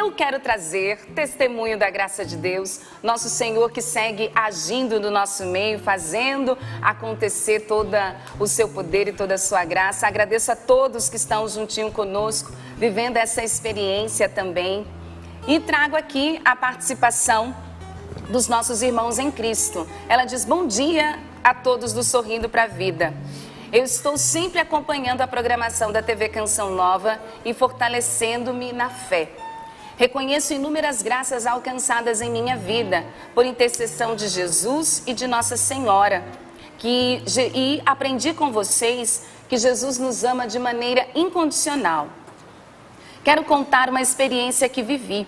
eu quero trazer testemunho da graça de Deus, nosso Senhor que segue agindo no nosso meio, fazendo acontecer todo o seu poder e toda a sua graça. Agradeço a todos que estão juntinho conosco, vivendo essa experiência também. E trago aqui a participação dos nossos irmãos em Cristo. Ela diz: bom dia a todos do Sorrindo para a Vida. Eu estou sempre acompanhando a programação da TV Canção Nova e fortalecendo-me na fé. Reconheço inúmeras graças alcançadas em minha vida, por intercessão de Jesus e de Nossa Senhora. E aprendi com vocês que Jesus nos ama de maneira incondicional. Quero contar uma experiência que vivi.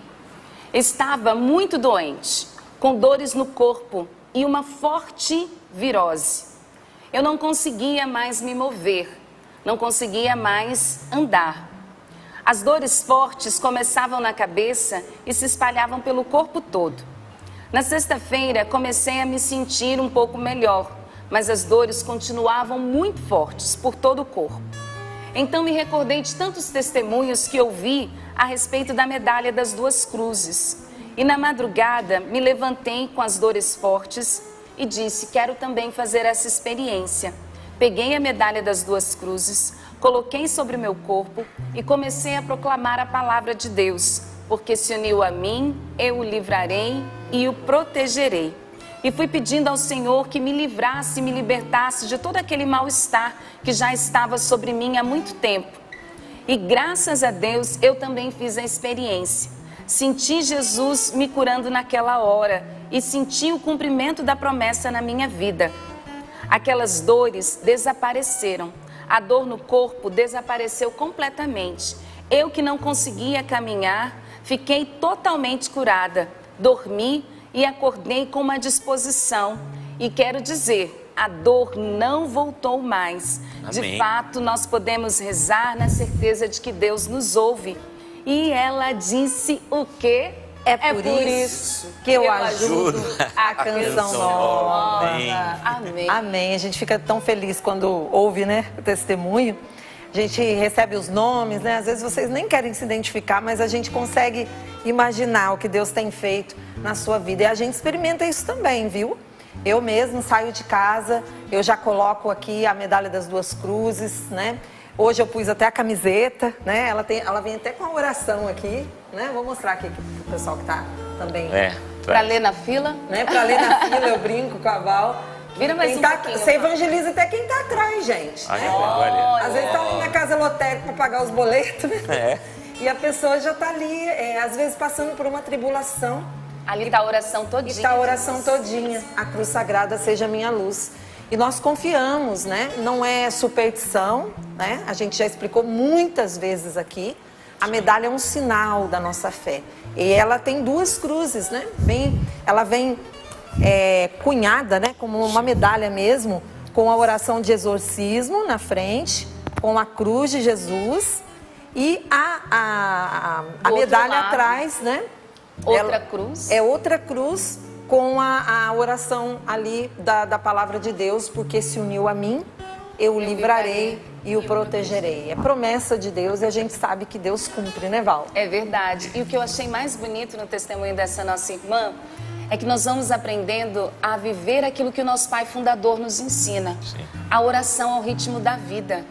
Estava muito doente, com dores no corpo e uma forte virose. Eu não conseguia mais me mover, não conseguia mais andar. As dores fortes começavam na cabeça e se espalhavam pelo corpo todo. Na sexta-feira, comecei a me sentir um pouco melhor, mas as dores continuavam muito fortes por todo o corpo. Então me recordei de tantos testemunhos que ouvi a respeito da medalha das duas cruzes. E na madrugada me levantei com as dores fortes e disse: quero também fazer essa experiência. Peguei a medalha das duas cruzes, coloquei sobre o meu corpo e comecei a proclamar a palavra de Deus, porque se uniu a mim, eu o livrarei e o protegerei. E fui pedindo ao Senhor que me livrasse e me libertasse de todo aquele mal-estar que já estava sobre mim há muito tempo. E graças a Deus eu também fiz a experiência. Senti Jesus me curando naquela hora e senti o cumprimento da promessa na minha vida. Aquelas dores desapareceram. A dor no corpo desapareceu completamente. Eu que não conseguia caminhar, fiquei totalmente curada. Dormi e acordei com uma disposição. E quero dizer, a dor não voltou mais. Amém. De fato, nós podemos rezar na certeza de que Deus nos ouve. E ela disse o quê? É por isso que eu ajudo a Canção Nova. Amém. Amém. A gente fica tão feliz quando ouve, né, o testemunho. A gente recebe os nomes, né? Às vezes vocês nem querem se identificar, mas a gente consegue imaginar o que Deus tem feito na sua vida. E a gente experimenta isso também, viu? Eu mesmo saio de casa, eu já coloco aqui a medalha das duas cruzes, né? Hoje eu pus até a camiseta, né? Ela vem até com a oração aqui, né? Vou mostrar aqui pro pessoal que tá também. Para ler na fila? Né? Para ler na fila, eu brinco com a Val. Vira mais um pouquinho. Você evangeliza até quem tá atrás, gente. Ai, né? olha. Às vezes tá ali na casa lotérica para pagar os boletos, né? É. E a pessoa já tá ali, às vezes passando por uma tribulação. Ali tá a oração todinha. E tá a oração todinha. A cruz sagrada seja minha luz. E nós confiamos, né? Não é superstição, né? A gente já explicou muitas vezes aqui. A medalha é um sinal da nossa fé. E ela tem duas cruzes, né? Ela vem cunhada, né? Como uma medalha mesmo, com a oração de exorcismo na frente, com a cruz de Jesus e a medalha lado, atrás, né? Outra cruz. É outra cruz com a oração ali da palavra de Deus, porque se uniu a mim, eu o livrarei e o protegerei. É promessa de Deus e a gente sabe que Deus cumpre, né, Val? É verdade. E o que eu achei mais bonito no testemunho dessa nossa irmã é que nós vamos aprendendo a viver aquilo que o nosso Pai Fundador nos ensina. Sim. A oração ao ritmo da vida.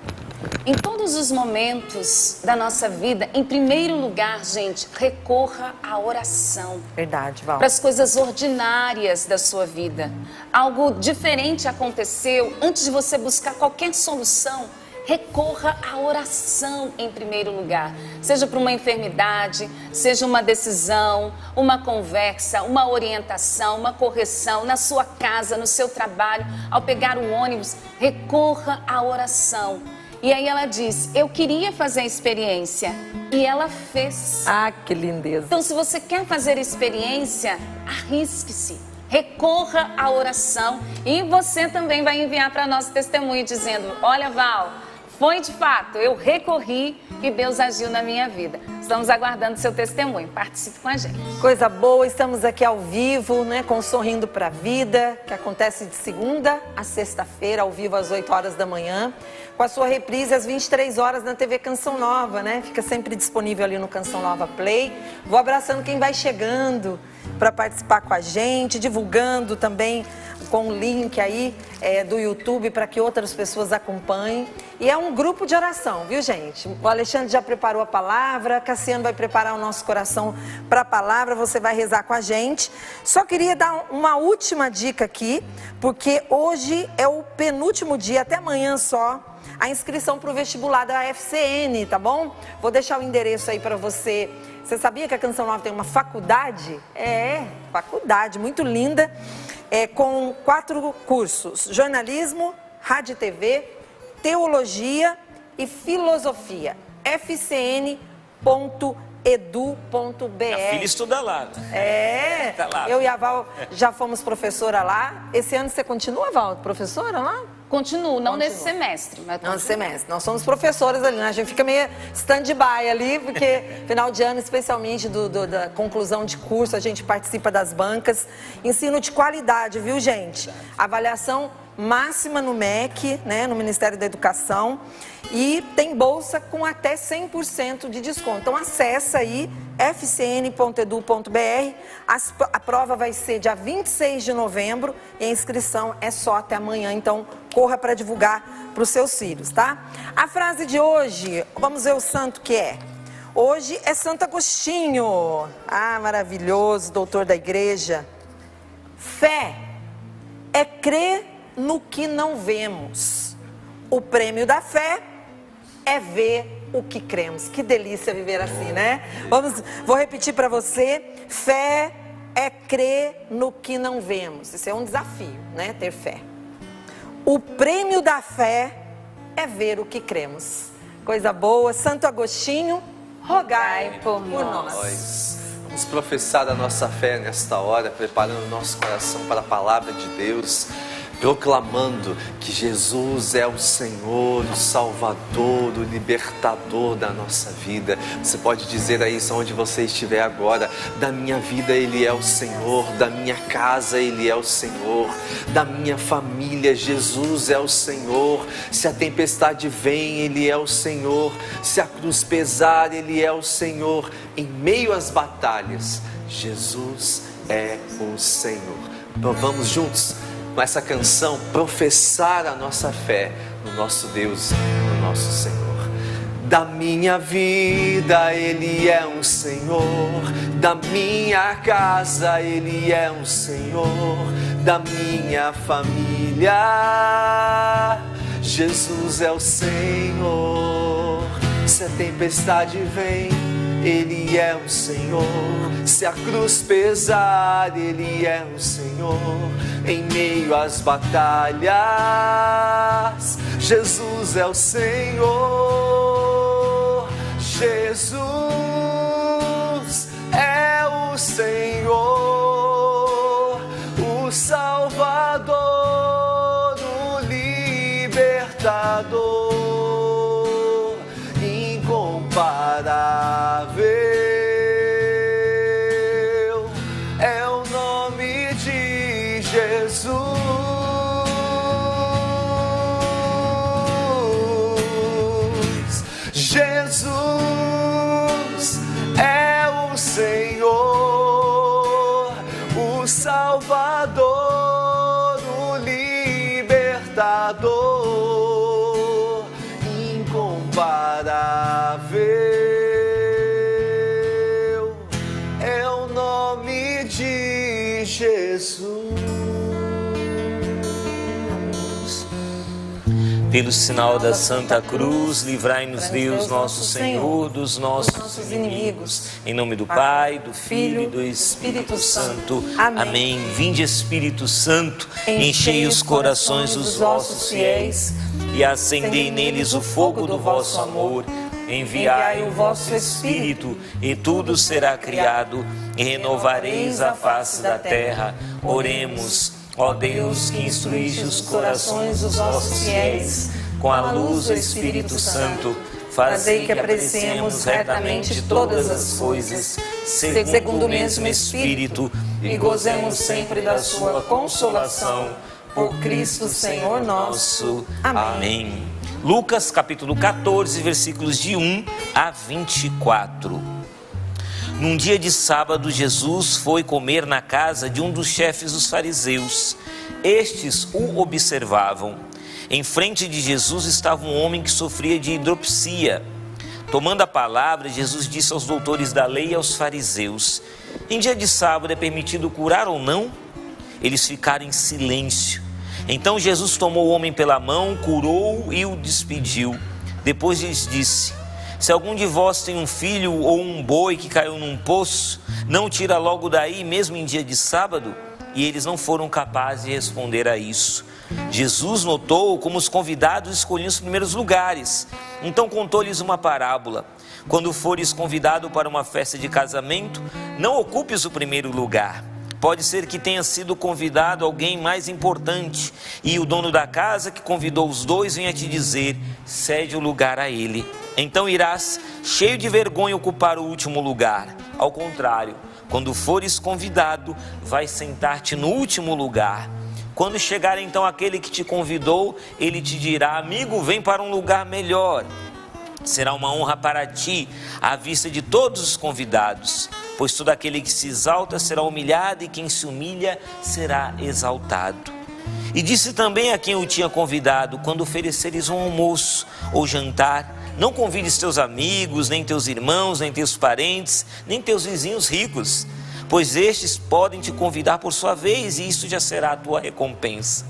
Em todos os momentos da nossa vida, em primeiro lugar, gente, recorra à oração. Verdade, Val. Para as coisas ordinárias da sua vida. Algo diferente aconteceu, antes de você buscar qualquer solução, recorra à oração em primeiro lugar. Seja para uma enfermidade, seja uma decisão, uma conversa, uma orientação, uma correção na sua casa, no seu trabalho, ao pegar o ônibus, recorra à oração. E aí ela diz, eu queria fazer a experiência. E ela fez. Ah, que lindeza. Então, se você quer fazer a experiência, arrisque-se. Recorra à oração. E você também vai enviar para nós testemunho dizendo, olha, Val, foi de fato, eu recorri e Deus agiu na minha vida. Estamos aguardando seu testemunho, participe com a gente. Coisa boa, estamos aqui ao vivo, né, com o Sorrindo pra Vida, que acontece de segunda a sexta-feira, ao vivo às 8 horas da manhã, com a sua reprise às 23 horas na TV Canção Nova, né? Fica sempre disponível ali no Canção Nova Play. Vou abraçando quem vai chegando para participar com a gente, divulgando também com o link aí do YouTube para que outras pessoas acompanhem. E é um grupo de oração, viu, gente? O Alexandre já preparou a palavra, Cassiano vai preparar o nosso coração para a palavra, você vai rezar com a gente. Só queria dar uma última dica aqui, porque hoje é o penúltimo dia, até amanhã só, a inscrição para o vestibular da FCN, tá bom? Vou deixar o endereço aí para você. Você sabia que a Canção Nova tem uma faculdade? Faculdade, muito linda, com 4 cursos: jornalismo, rádio e TV, teologia e filosofia. fcn.edu.br. A filha estuda lá, né? Tá lá. Eu e a Val já fomos professora lá. Esse ano você continua, Val, professora lá? Continuo, não nesse semestre. Mas não nesse semestre. Nós somos professoras ali, né? A gente fica meio stand-by ali, porque final de ano, especialmente da conclusão de curso, a gente participa das bancas. Ensino de qualidade, viu, gente? Avaliação máxima no MEC, né, no Ministério da Educação, e tem bolsa com até 100% de desconto. Então acessa aí fcn.edu.br. A prova vai ser dia 26 de novembro e a inscrição é só até amanhã, então corra para divulgar para os seus filhos, tá? A frase de hoje, vamos ver o santo que é. Hoje é Santo Agostinho. Ah, maravilhoso, doutor da igreja. Fé é crer no que não vemos. O prêmio da fé é ver o que cremos. Que delícia viver assim, né? Vou repetir para você. Fé é crer no que não vemos. Isso é um desafio, né? Ter fé. O prêmio da fé é ver o que cremos. Coisa boa. Santo Agostinho, rogai por nós. Vamos professar a nossa fé nesta hora, preparando o nosso coração para a palavra de Deus, proclamando que Jesus é o Senhor, o Salvador, o Libertador da nossa vida. Você pode dizer a isso onde você estiver agora: da minha vida Ele é o Senhor, da minha casa Ele é o Senhor, da minha família Jesus é o Senhor. Se a tempestade vem, Ele é o Senhor. Se a cruz pesar, Ele é o Senhor. Em meio às batalhas, Jesus é o Senhor. Então vamos juntos, com essa canção, professar a nossa fé no nosso Deus, no nosso Senhor. Da minha vida Ele é um Senhor, da minha casa Ele é um Senhor, da minha família Jesus é o Senhor. Se a tempestade vem, Ele é o Senhor. Se a cruz pesar, Ele é o Senhor. Em meio às batalhas, Jesus é o Senhor. Jesus é o Senhor, o Salvador, o Libertador, incomparável. É o nome de Jesus. Jesus é o Senhor, o Salvador, o Libertador, incomparável. É o nome de Jesus. Pelo sinal da Santa Cruz, livrai-nos Deus, nosso Senhor, dos nossos inimigos. Em nome do Pai, do Filho e do Espírito Santo. Amém. Vinde, Espírito Santo, enchei os corações dos vossos fiéis e acendei neles o fogo do vosso amor. Enviai o vosso Espírito e tudo será criado e renovareis a face da terra. Oremos. Ó Deus, que instruíste os corações dos vossos fiéis com a luz do Espírito Santo, fazei que apreciemos retamente todas as coisas, segundo o mesmo Espírito, e gozemos sempre da sua consolação. Por Cristo Senhor nosso. Amém. Lucas capítulo 14, versículos de 1 a 24. Num dia de sábado, Jesus foi comer na casa de um dos chefes dos fariseus. Estes o observavam. Em frente de Jesus estava um homem que sofria de hidropsia. Tomando a palavra, Jesus disse aos doutores da lei e aos fariseus: em dia de sábado é permitido curar ou não? Eles ficaram em silêncio. Então Jesus tomou o homem pela mão, curou e o despediu. Depois lhes disse: se algum de vós tem um filho ou um boi que caiu num poço, não o tira logo daí, mesmo em dia de sábado? E eles não foram capazes de responder a isso. Jesus notou como os convidados escolhiam os primeiros lugares. Então contou-lhes uma parábola: quando fores convidado para uma festa de casamento, não ocupes o primeiro lugar. Pode ser que tenha sido convidado alguém mais importante, e o dono da casa que convidou os dois venha te dizer: cede o lugar a ele. Então irás, cheio de vergonha, ocupar o último lugar. Ao contrário, quando fores convidado, vai sentar-te no último lugar. Quando chegar então aquele que te convidou, ele te dirá: amigo, vem para um lugar melhor. Será uma honra para ti à vista de todos os convidados, pois todo aquele que se exalta será humilhado, e quem se humilha será exaltado. E disse também a quem o tinha convidado: quando ofereceres um almoço ou jantar, não convides teus amigos, nem teus irmãos, nem teus parentes, nem teus vizinhos ricos, pois estes podem te convidar por sua vez, e isso já será a tua recompensa.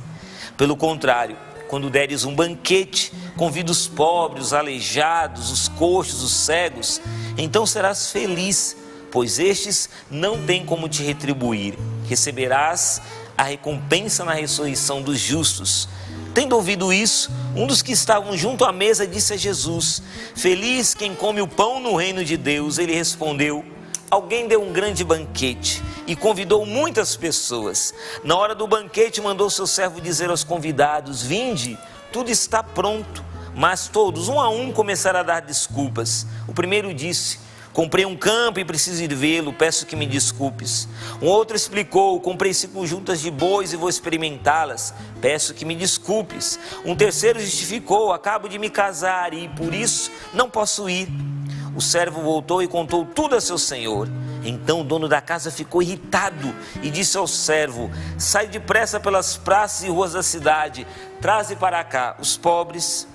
Pelo contrário, quando deres um banquete, convida os pobres, os aleijados, os coxos, os cegos, então serás feliz, pois estes não têm como te retribuir. Receberás a recompensa na ressurreição dos justos. Tendo ouvido isso, um dos que estavam junto à mesa disse a Jesus: feliz quem come o pão no reino de Deus. Ele respondeu: alguém deu um grande banquete e convidou muitas pessoas. Na hora do banquete, mandou seu servo dizer aos convidados: vinde, tudo está pronto. Mas todos, um a um, começaram a dar desculpas. O primeiro disse: comprei um campo e preciso ir vê-lo, peço que me desculpes. Um outro explicou: comprei 5 juntas de bois e vou experimentá-las, peço que me desculpes. Um terceiro justificou: acabo de me casar e por isso não posso ir. O servo voltou e contou tudo a seu senhor. Então o dono da casa ficou irritado e disse ao servo: sai depressa pelas praças e ruas da cidade, traze para cá os pobres,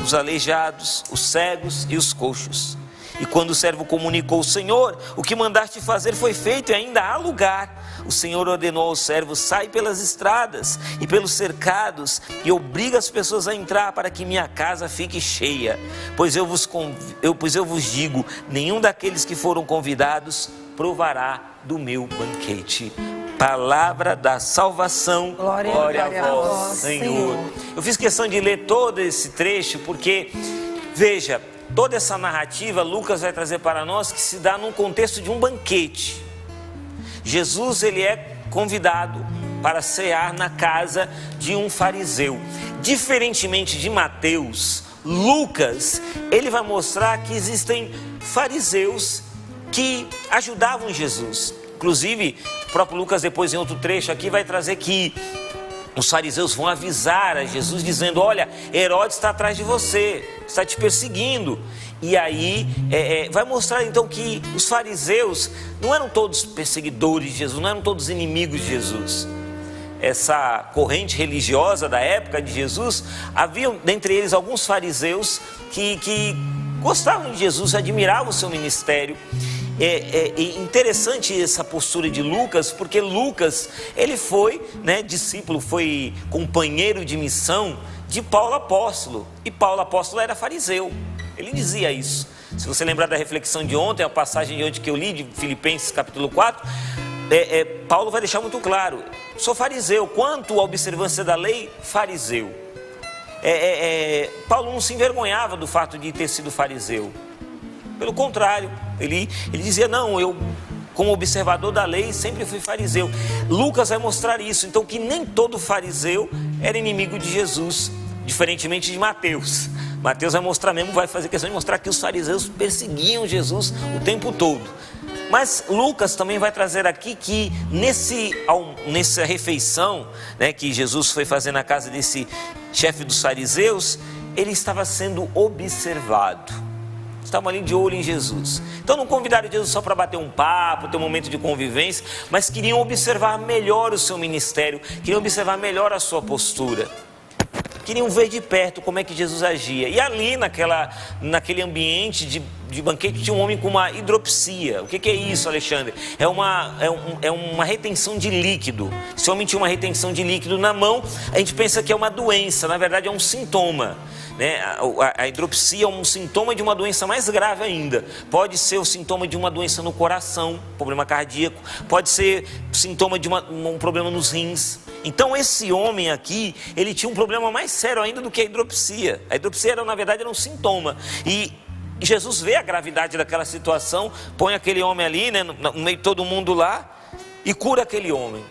os aleijados, os cegos e os coxos. E quando o servo comunicou: Senhor, o que mandaste fazer foi feito e ainda há lugar. O Senhor ordenou ao servo: sai pelas estradas e pelos cercados e obriga as pessoas a entrar, para que minha casa fique cheia. Pois eu vos digo, nenhum daqueles que foram convidados provará do meu banquete. Palavra da salvação. Glória a vós, Senhor. Eu fiz questão de ler todo esse trecho porque, veja, toda essa narrativa Lucas vai trazer para nós que se dá num contexto de um banquete. Jesus, ele é convidado para cear na casa de um fariseu. Diferentemente de Mateus, Lucas, ele vai mostrar que existem fariseus que ajudavam Jesus. Inclusive, o próprio Lucas, depois em outro trecho aqui, vai trazer que os fariseus vão avisar a Jesus dizendo: olha, Herodes está atrás de você, está te perseguindo. E aí vai mostrar então que os fariseus não eram todos perseguidores de Jesus, não eram todos inimigos de Jesus. Essa corrente religiosa da época de Jesus, havia dentre eles alguns fariseus que gostavam de Jesus, admiravam o seu ministério. É interessante essa postura de Lucas, porque Lucas, ele foi, discípulo, foi companheiro de missão de Paulo apóstolo, e Paulo apóstolo era fariseu. Ele dizia isso. Se você lembrar da reflexão de ontem, a passagem de ontem que eu li, de Filipenses capítulo 4, Paulo vai deixar muito claro: sou fariseu, quanto à observância da lei, fariseu. Paulo não se envergonhava do fato de ter sido fariseu. Pelo contrário, ele dizia: não, eu, como observador da lei, sempre fui fariseu. Lucas vai mostrar isso, então, que nem todo fariseu era inimigo de Jesus. diferentemente de Mateus. Mateus vai mostrar mesmo, vai fazer questão de mostrar que os fariseus perseguiam Jesus o tempo todo. Mas Lucas também vai trazer aqui que nessa refeição, né, que Jesus foi fazer na casa desse chefe dos fariseus, ele estava sendo observado. Estavam ali de olho em Jesus. Então não convidaram Jesus só para bater um papo, ter um momento de convivência, mas queriam observar melhor o seu ministério, queriam observar melhor a sua postura. Queriam ver de perto como é que Jesus agia. E ali naquele ambiente de banquete tinha um homem com uma hidropsia. O que é isso, Alexandre? É uma retenção de líquido. Esse homem tinha uma retenção de líquido na mão. A gente pensa que é uma doença, na verdade é um sintoma, né? A hidropsia é um sintoma de uma doença mais grave ainda. Pode ser o sintoma de uma doença no coração, problema cardíaco. Pode ser sintoma de um problema nos rins. Então esse homem aqui, ele tinha um problema mais sério ainda do que a hidropsia. A hidropsia na verdade era um sintoma. E Jesus vê a gravidade daquela situação, põe aquele homem ali, né, no meio de todo mundo lá, e cura aquele homem.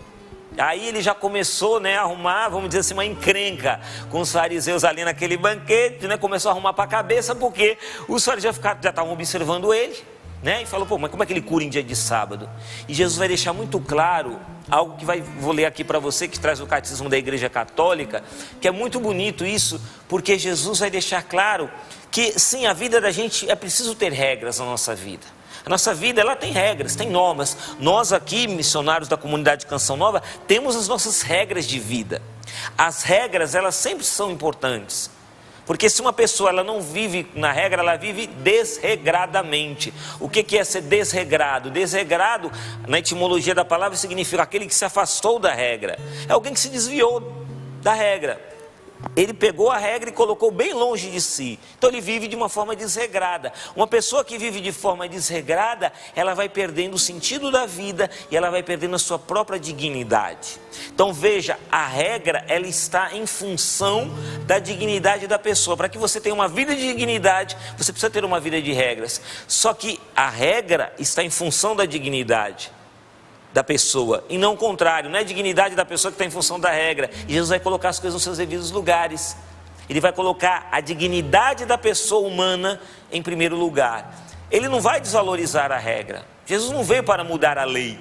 Aí ele já começou, né, a arrumar, vamos dizer assim, uma encrenca com os fariseus ali naquele banquete, né, começou a arrumar para a cabeça, porque os fariseus já estavam observando ele, né, e falou, pô, mas como é que ele cura em dia de sábado? E Jesus vai deixar muito claro algo que vou ler aqui para você, que traz o catecismo da Igreja Católica, que é muito bonito isso, porque Jesus vai deixar claro que sim, a vida da gente é preciso ter regras na nossa vida. A nossa vida, ela tem regras, tem normas. Nós aqui, missionários da comunidade Canção Nova, temos as nossas regras de vida. As regras, elas sempre são importantes. Porque se uma pessoa ela não vive na regra, ela vive desregradamente. O que é ser desregrado? Desregrado, na etimologia da palavra, significa aquele que se afastou da regra. É alguém que se desviou da regra. Ele pegou a regra e colocou bem longe de si. Então ele vive de uma forma desregrada. Uma pessoa que vive de forma desregrada, ela vai perdendo o sentido da vida e ela vai perdendo a sua própria dignidade. Então veja, a regra ela está em função da dignidade da pessoa. Para que você tenha uma vida de dignidade, você precisa ter uma vida de regras. Só que a regra está em função da dignidade da pessoa, e não o contrário, não é a dignidade da pessoa que está em função da regra. E Jesus vai colocar as coisas nos seus devidos lugares. Ele vai colocar a dignidade da pessoa humana em primeiro lugar. Ele não vai desvalorizar a regra. Jesus não veio para mudar a lei.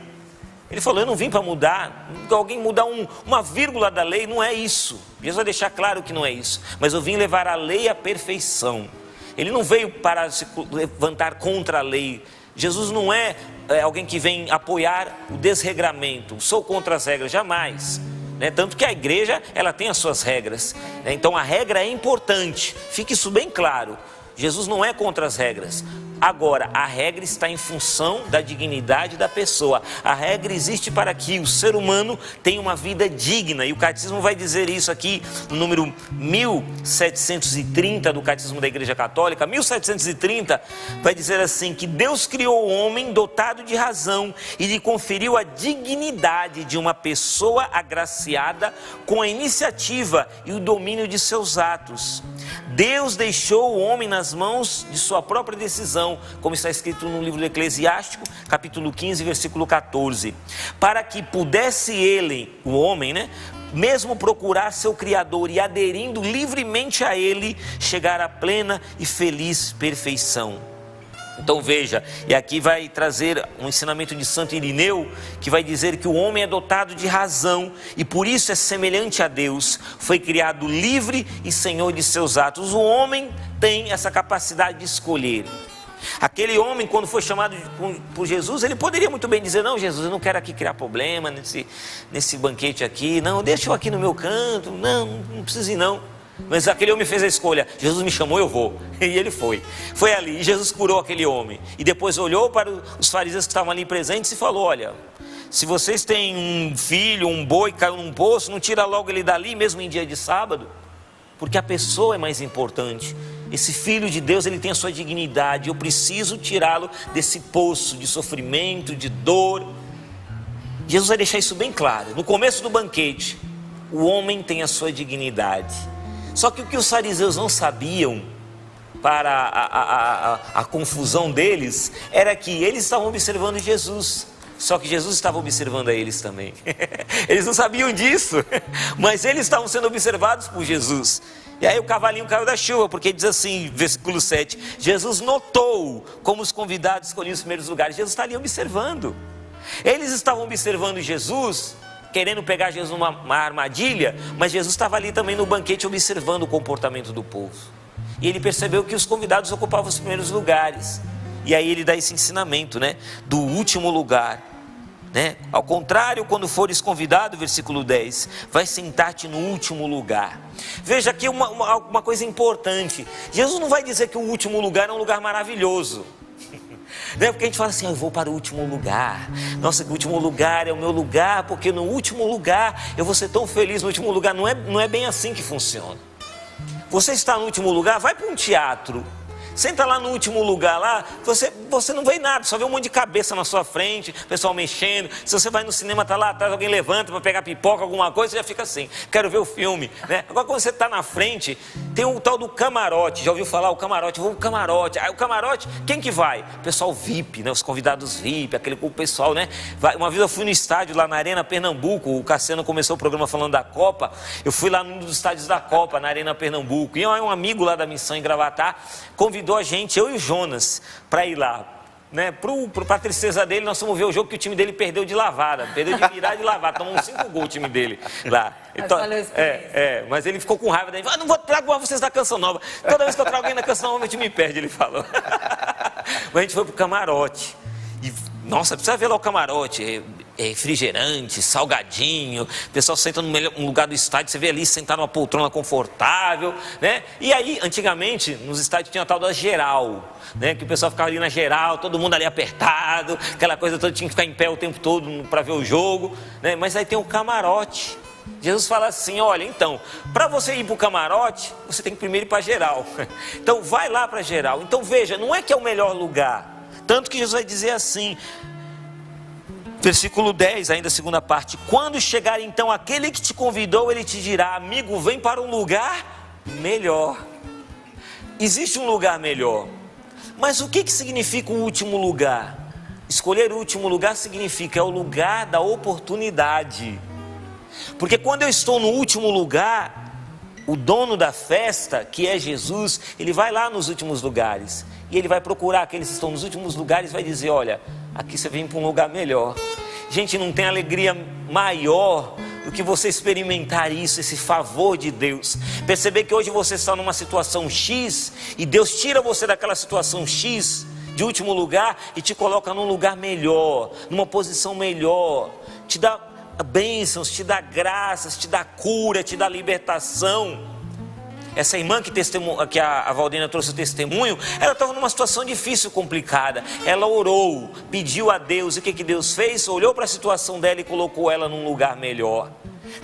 Ele falou, eu não vim para mudar, alguém mudar uma vírgula da lei, não é isso. Jesus vai deixar claro que não é isso. Mas eu vim levar a lei à perfeição. Ele não veio para se levantar contra a lei. Jesus não é alguém que vem apoiar o desregramento, sou contra as regras, jamais. Tanto que a igreja ela tem as suas regras, então a regra é importante, fique isso bem claro. Jesus não é contra as regras. Agora, a regra está em função da dignidade da pessoa. A regra existe para que o ser humano tenha uma vida digna. E o catecismo vai dizer isso aqui no número 1730 do catecismo da Igreja Católica. 1730 vai dizer assim, que Deus criou o homem dotado de razão e lhe conferiu a dignidade de uma pessoa agraciada com a iniciativa e o domínio de seus atos. Deus deixou o homem nas mãos de sua própria decisão, como está escrito no livro do Eclesiástico, capítulo 15, versículo 14, para que pudesse ele, o homem, mesmo procurar seu Criador e aderindo livremente a ele, chegar à plena e feliz perfeição. Então veja, e aqui vai trazer um ensinamento de Santo Irineu, que vai dizer que o homem é dotado de razão e por isso é semelhante a Deus, foi criado livre e senhor de seus atos. O homem tem essa capacidade de escolher. Aquele homem, quando foi chamado por Jesus, ele poderia muito bem dizer, não, Jesus, eu não quero aqui criar problema nesse banquete aqui, não, deixa eu aqui no meu canto, não preciso ir não. Mas aquele homem fez a escolha, Jesus me chamou, eu vou. E ele foi ali, e Jesus curou aquele homem. E depois olhou para os fariseus que estavam ali presentes e falou, olha, se vocês têm um filho, um boi que caiu num poço, não tira logo ele dali, mesmo em dia de sábado, porque a pessoa é mais importante. Esse filho de Deus, ele tem a sua dignidade, eu preciso tirá-lo desse poço de sofrimento, de dor. Jesus vai deixar isso bem claro. No começo do banquete, o homem tem a sua dignidade. Só que o que os fariseus não sabiam, para a confusão deles, era que eles estavam observando Jesus. Só que Jesus estava observando a eles também. Eles não sabiam disso, mas eles estavam sendo observados por Jesus. E aí o cavalinho caiu da chuva, porque diz assim, versículo 7, Jesus notou como os convidados escolhiam os primeiros lugares. Jesus está ali observando. Eles estavam observando Jesus, querendo pegar Jesus numa armadilha, mas Jesus estava ali também no banquete observando o comportamento do povo. E ele percebeu que os convidados ocupavam os primeiros lugares. E aí ele dá esse ensinamento, né, do último lugar, né? Ao contrário, quando fores convidado, versículo 10, vai sentar-te no último lugar. Veja aqui uma coisa importante. Jesus não vai dizer que o último lugar é um lugar maravilhoso. Não é porque a gente fala assim, eu vou para o último lugar. Nossa, o último lugar é o meu lugar, porque no último lugar eu vou ser tão feliz no último lugar. Não é bem assim que funciona. Você está no último lugar, vai para um teatro. Senta lá no último lugar lá, você não vê nada, só vê um monte de cabeça na sua frente, pessoal mexendo. Se você vai no cinema, tá lá atrás, alguém levanta para pegar pipoca, alguma coisa, você já fica assim, quero ver o filme, né? Agora quando você está na frente, tem o tal do camarote, já ouviu falar o camarote? Vou pro camarote. Aí o camarote, quem que vai? O pessoal VIP, né? Os convidados VIP, o pessoal, né? Uma vez eu fui no estádio lá na Arena Pernambuco, o Cassiano começou o programa falando da Copa, eu fui lá num dos estádios da Copa, na Arena Pernambuco, e um amigo lá da missão em Gravatá convidou a gente, eu e o Jonas, para ir lá, né? Para tristeza dele, nós fomos ver o jogo que o time dele perdeu de lavada, perdeu de virar de lavada, tomou uns 5 gols o time dele lá. Então, mas ele ficou com raiva daí, não vou trago vocês da Canção Nova, toda vez que eu trago alguém da Canção Nova, o time perde, ele falou. Mas a gente foi pro camarote, e nossa, precisa ver lá o camarote, refrigerante, salgadinho, o pessoal senta num lugar do estádio, você vê ali sentar numa poltrona confortável, né? E aí, antigamente, nos estádios tinha a tal da geral, né? Que o pessoal ficava ali na geral, todo mundo ali apertado, aquela coisa toda, tinha que ficar em pé o tempo todo para ver o jogo, né? Mas aí tem o camarote. Jesus fala assim, olha, então, para você ir para o camarote, você tem que primeiro ir para geral. Então vai lá para geral. Então veja, não é que é o melhor lugar. Tanto que Jesus vai dizer assim, versículo 10, ainda a segunda parte, quando chegar então aquele que te convidou, ele te dirá, amigo, vem para um lugar melhor. Existe um lugar melhor, mas o que significa o último lugar? Escolher o último lugar significa, é o lugar da oportunidade, porque quando eu estou no último lugar, o dono da festa, que é Jesus, ele vai lá nos últimos lugares, e ele vai procurar aqueles que estão nos últimos lugares e vai dizer, olha, aqui você vem para um lugar melhor. Gente, não tem alegria maior do que você experimentar isso, esse favor de Deus. Perceber que hoje você está numa situação X, e Deus tira você daquela situação X, de último lugar, e te coloca num lugar melhor, numa posição melhor, te dá bênçãos, te dá graças, te dá cura, te dá libertação. Essa irmã que a Valdina trouxe o testemunho, ela estava numa situação difícil, complicada. Ela orou, pediu a Deus, e o que Deus fez? Olhou para a situação dela e colocou ela num lugar melhor.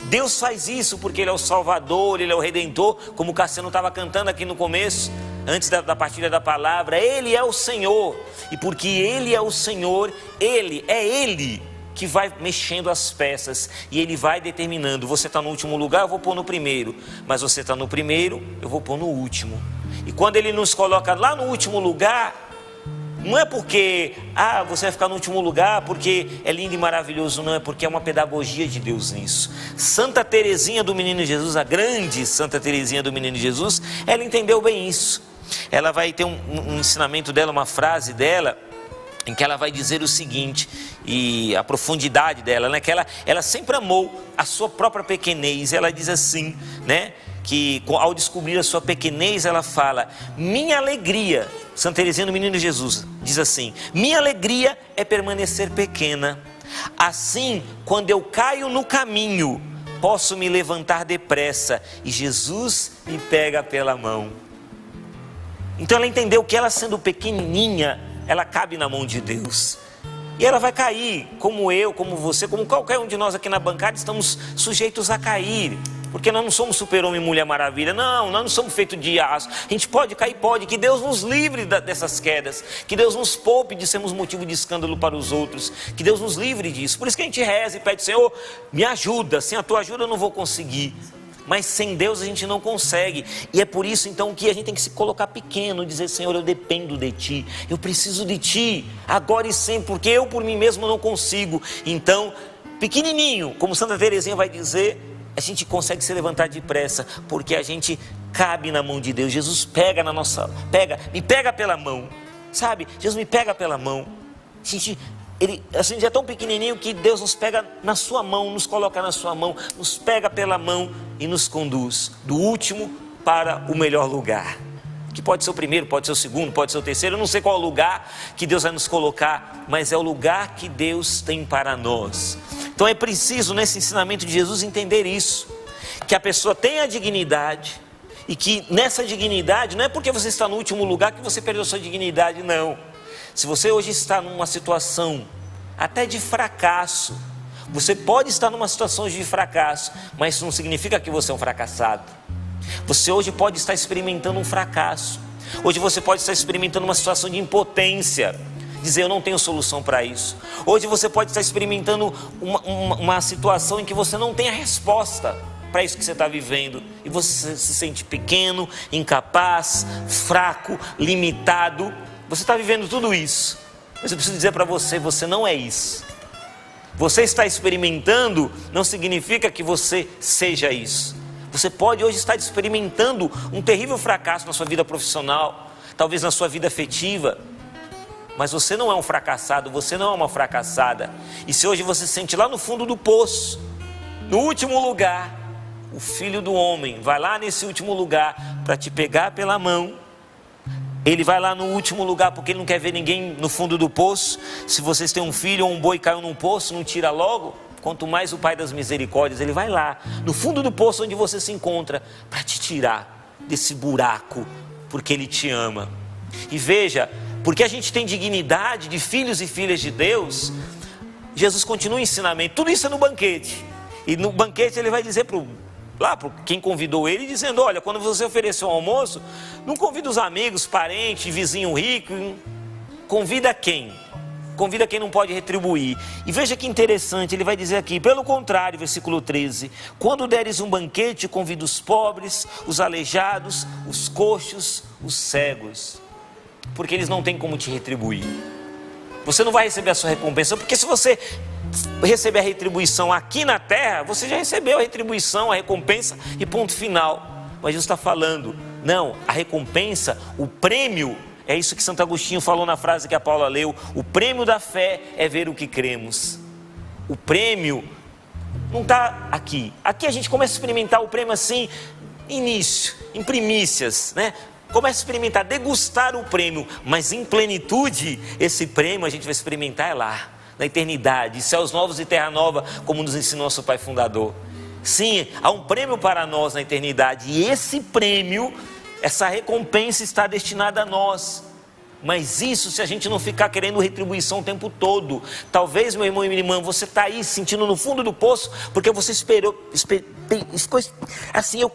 Deus faz isso porque Ele é o Salvador, Ele é o Redentor, como o Cassiano estava cantando aqui no começo, antes da partilha da palavra. Ele é o Senhor, e porque Ele é o Senhor, Ele que vai mexendo as peças, e Ele vai determinando, você está no último lugar, eu vou pôr no primeiro, mas você está no primeiro, eu vou pôr no último. E quando Ele nos coloca lá no último lugar, não é porque, você vai ficar no último lugar porque é lindo e maravilhoso, não, é porque é uma pedagogia de Deus nisso. Santa Teresinha do Menino Jesus, a grande Santa Teresinha do Menino Jesus, ela entendeu bem isso. Ela vai ter um ensinamento dela, uma frase dela, em que ela vai dizer o seguinte, e a profundidade dela, né? Que ela sempre amou a sua própria pequenez. Ela diz assim, né? Que ao descobrir a sua pequenez, ela fala, minha alegria, Santa Teresinha do Menino Jesus, diz assim, minha alegria é permanecer pequena. Assim, quando eu caio no caminho, posso me levantar depressa, e Jesus me pega pela mão. Então ela entendeu que ela, sendo pequenininha, ela cabe na mão de Deus, e ela vai cair, como eu, como você, como qualquer um de nós aqui na bancada, estamos sujeitos a cair, porque nós não somos super-homem e mulher maravilha, não, nós não somos feitos de aço, a gente pode cair, pode, que Deus nos livre dessas quedas, que Deus nos poupe de sermos motivo de escândalo para os outros, que Deus nos livre disso. Por isso que a gente reza e pede, Senhor, me ajuda, sem a tua ajuda eu não vou conseguir. mas sem Deus a gente não consegue. E é por isso então que a gente tem que se colocar pequeno, dizer: Senhor, eu dependo de Ti, eu preciso de Ti, agora e sempre, porque eu por mim mesmo não consigo. Então, pequenininho, como Santa Teresinha vai dizer, a gente consegue se levantar depressa, porque a gente cabe na mão de Deus. Jesus me pega pela mão, sabe? Jesus me pega pela mão. A gente é tão pequenininho que Deus nos pega na sua mão, nos coloca na sua mão, nos pega pela mão e nos conduz do último para o melhor lugar. Que pode ser o primeiro, pode ser o segundo, pode ser o terceiro. Eu não sei qual é o lugar que Deus vai nos colocar, mas é o lugar que Deus tem para nós. Então é preciso, nesse ensinamento de Jesus, entender isso, que a pessoa tem a dignidade, e que nessa dignidade, não é porque você está no último lugar que você perdeu a sua dignidade, não. Se você hoje está numa situação até de fracasso, você pode estar numa situação de fracasso, mas isso não significa que você é um fracassado. Você hoje pode estar experimentando um fracasso. Hoje você pode estar experimentando uma situação de impotência, dizer: eu não tenho solução para isso. Hoje você pode estar experimentando uma situação em que você não tem a resposta para isso que você está vivendo, e você se sente pequeno, incapaz, fraco, limitado. Você está vivendo tudo isso, mas eu preciso dizer para você: você não é isso. Você está experimentando não significa que você seja isso. Você pode hoje estar experimentando um terrível fracasso na sua vida profissional, talvez na sua vida afetiva, mas você não é um fracassado, você não é uma fracassada. E se hoje você se sente lá no fundo do poço, no último lugar, o Filho do Homem vai lá nesse último lugar para te pegar pela mão. Ele vai lá no último lugar porque ele não quer ver ninguém no fundo do poço. Se vocês têm um filho ou um boi caiu num poço, não tira logo. Quanto mais o Pai das Misericórdias, ele vai lá no fundo do poço onde você se encontra para te tirar desse buraco, porque ele te ama. E veja, porque a gente tem dignidade de filhos e filhas de Deus, Jesus continua o ensinamento. Tudo isso é no banquete. E no banquete ele vai dizer para quem convidou ele, dizendo: olha, quando você oferecer um almoço, não convida os amigos, parentes, vizinho rico. Convida quem? Convida quem não pode retribuir. E veja que interessante, ele vai dizer aqui: pelo contrário, versículo 13: quando deres um banquete, convida os pobres, os aleijados, os coxos, os cegos, porque eles não têm como te retribuir. Você não vai receber a sua recompensa, porque se você receber a retribuição aqui na terra, você já recebeu a retribuição, a recompensa e ponto final. Mas Jesus está falando: não, a recompensa, o prêmio, é isso que Santo Agostinho falou na frase que a Paula leu: o prêmio da fé é ver o que cremos. O prêmio não está aqui. Aqui a gente começa a experimentar o prêmio assim, início, em primícias, né? Começa a experimentar, degustar o prêmio, mas em plenitude, esse prêmio a gente vai experimentar lá, na eternidade, céus novos e terra nova, como nos ensinou nosso Pai Fundador. Sim, há um prêmio para nós na eternidade, e esse prêmio, essa recompensa está destinada a nós. Mas isso se a gente não ficar querendo retribuição o tempo todo. Talvez, meu irmão e minha irmã, você está aí sentindo no fundo do poço, porque você ficou assim: eu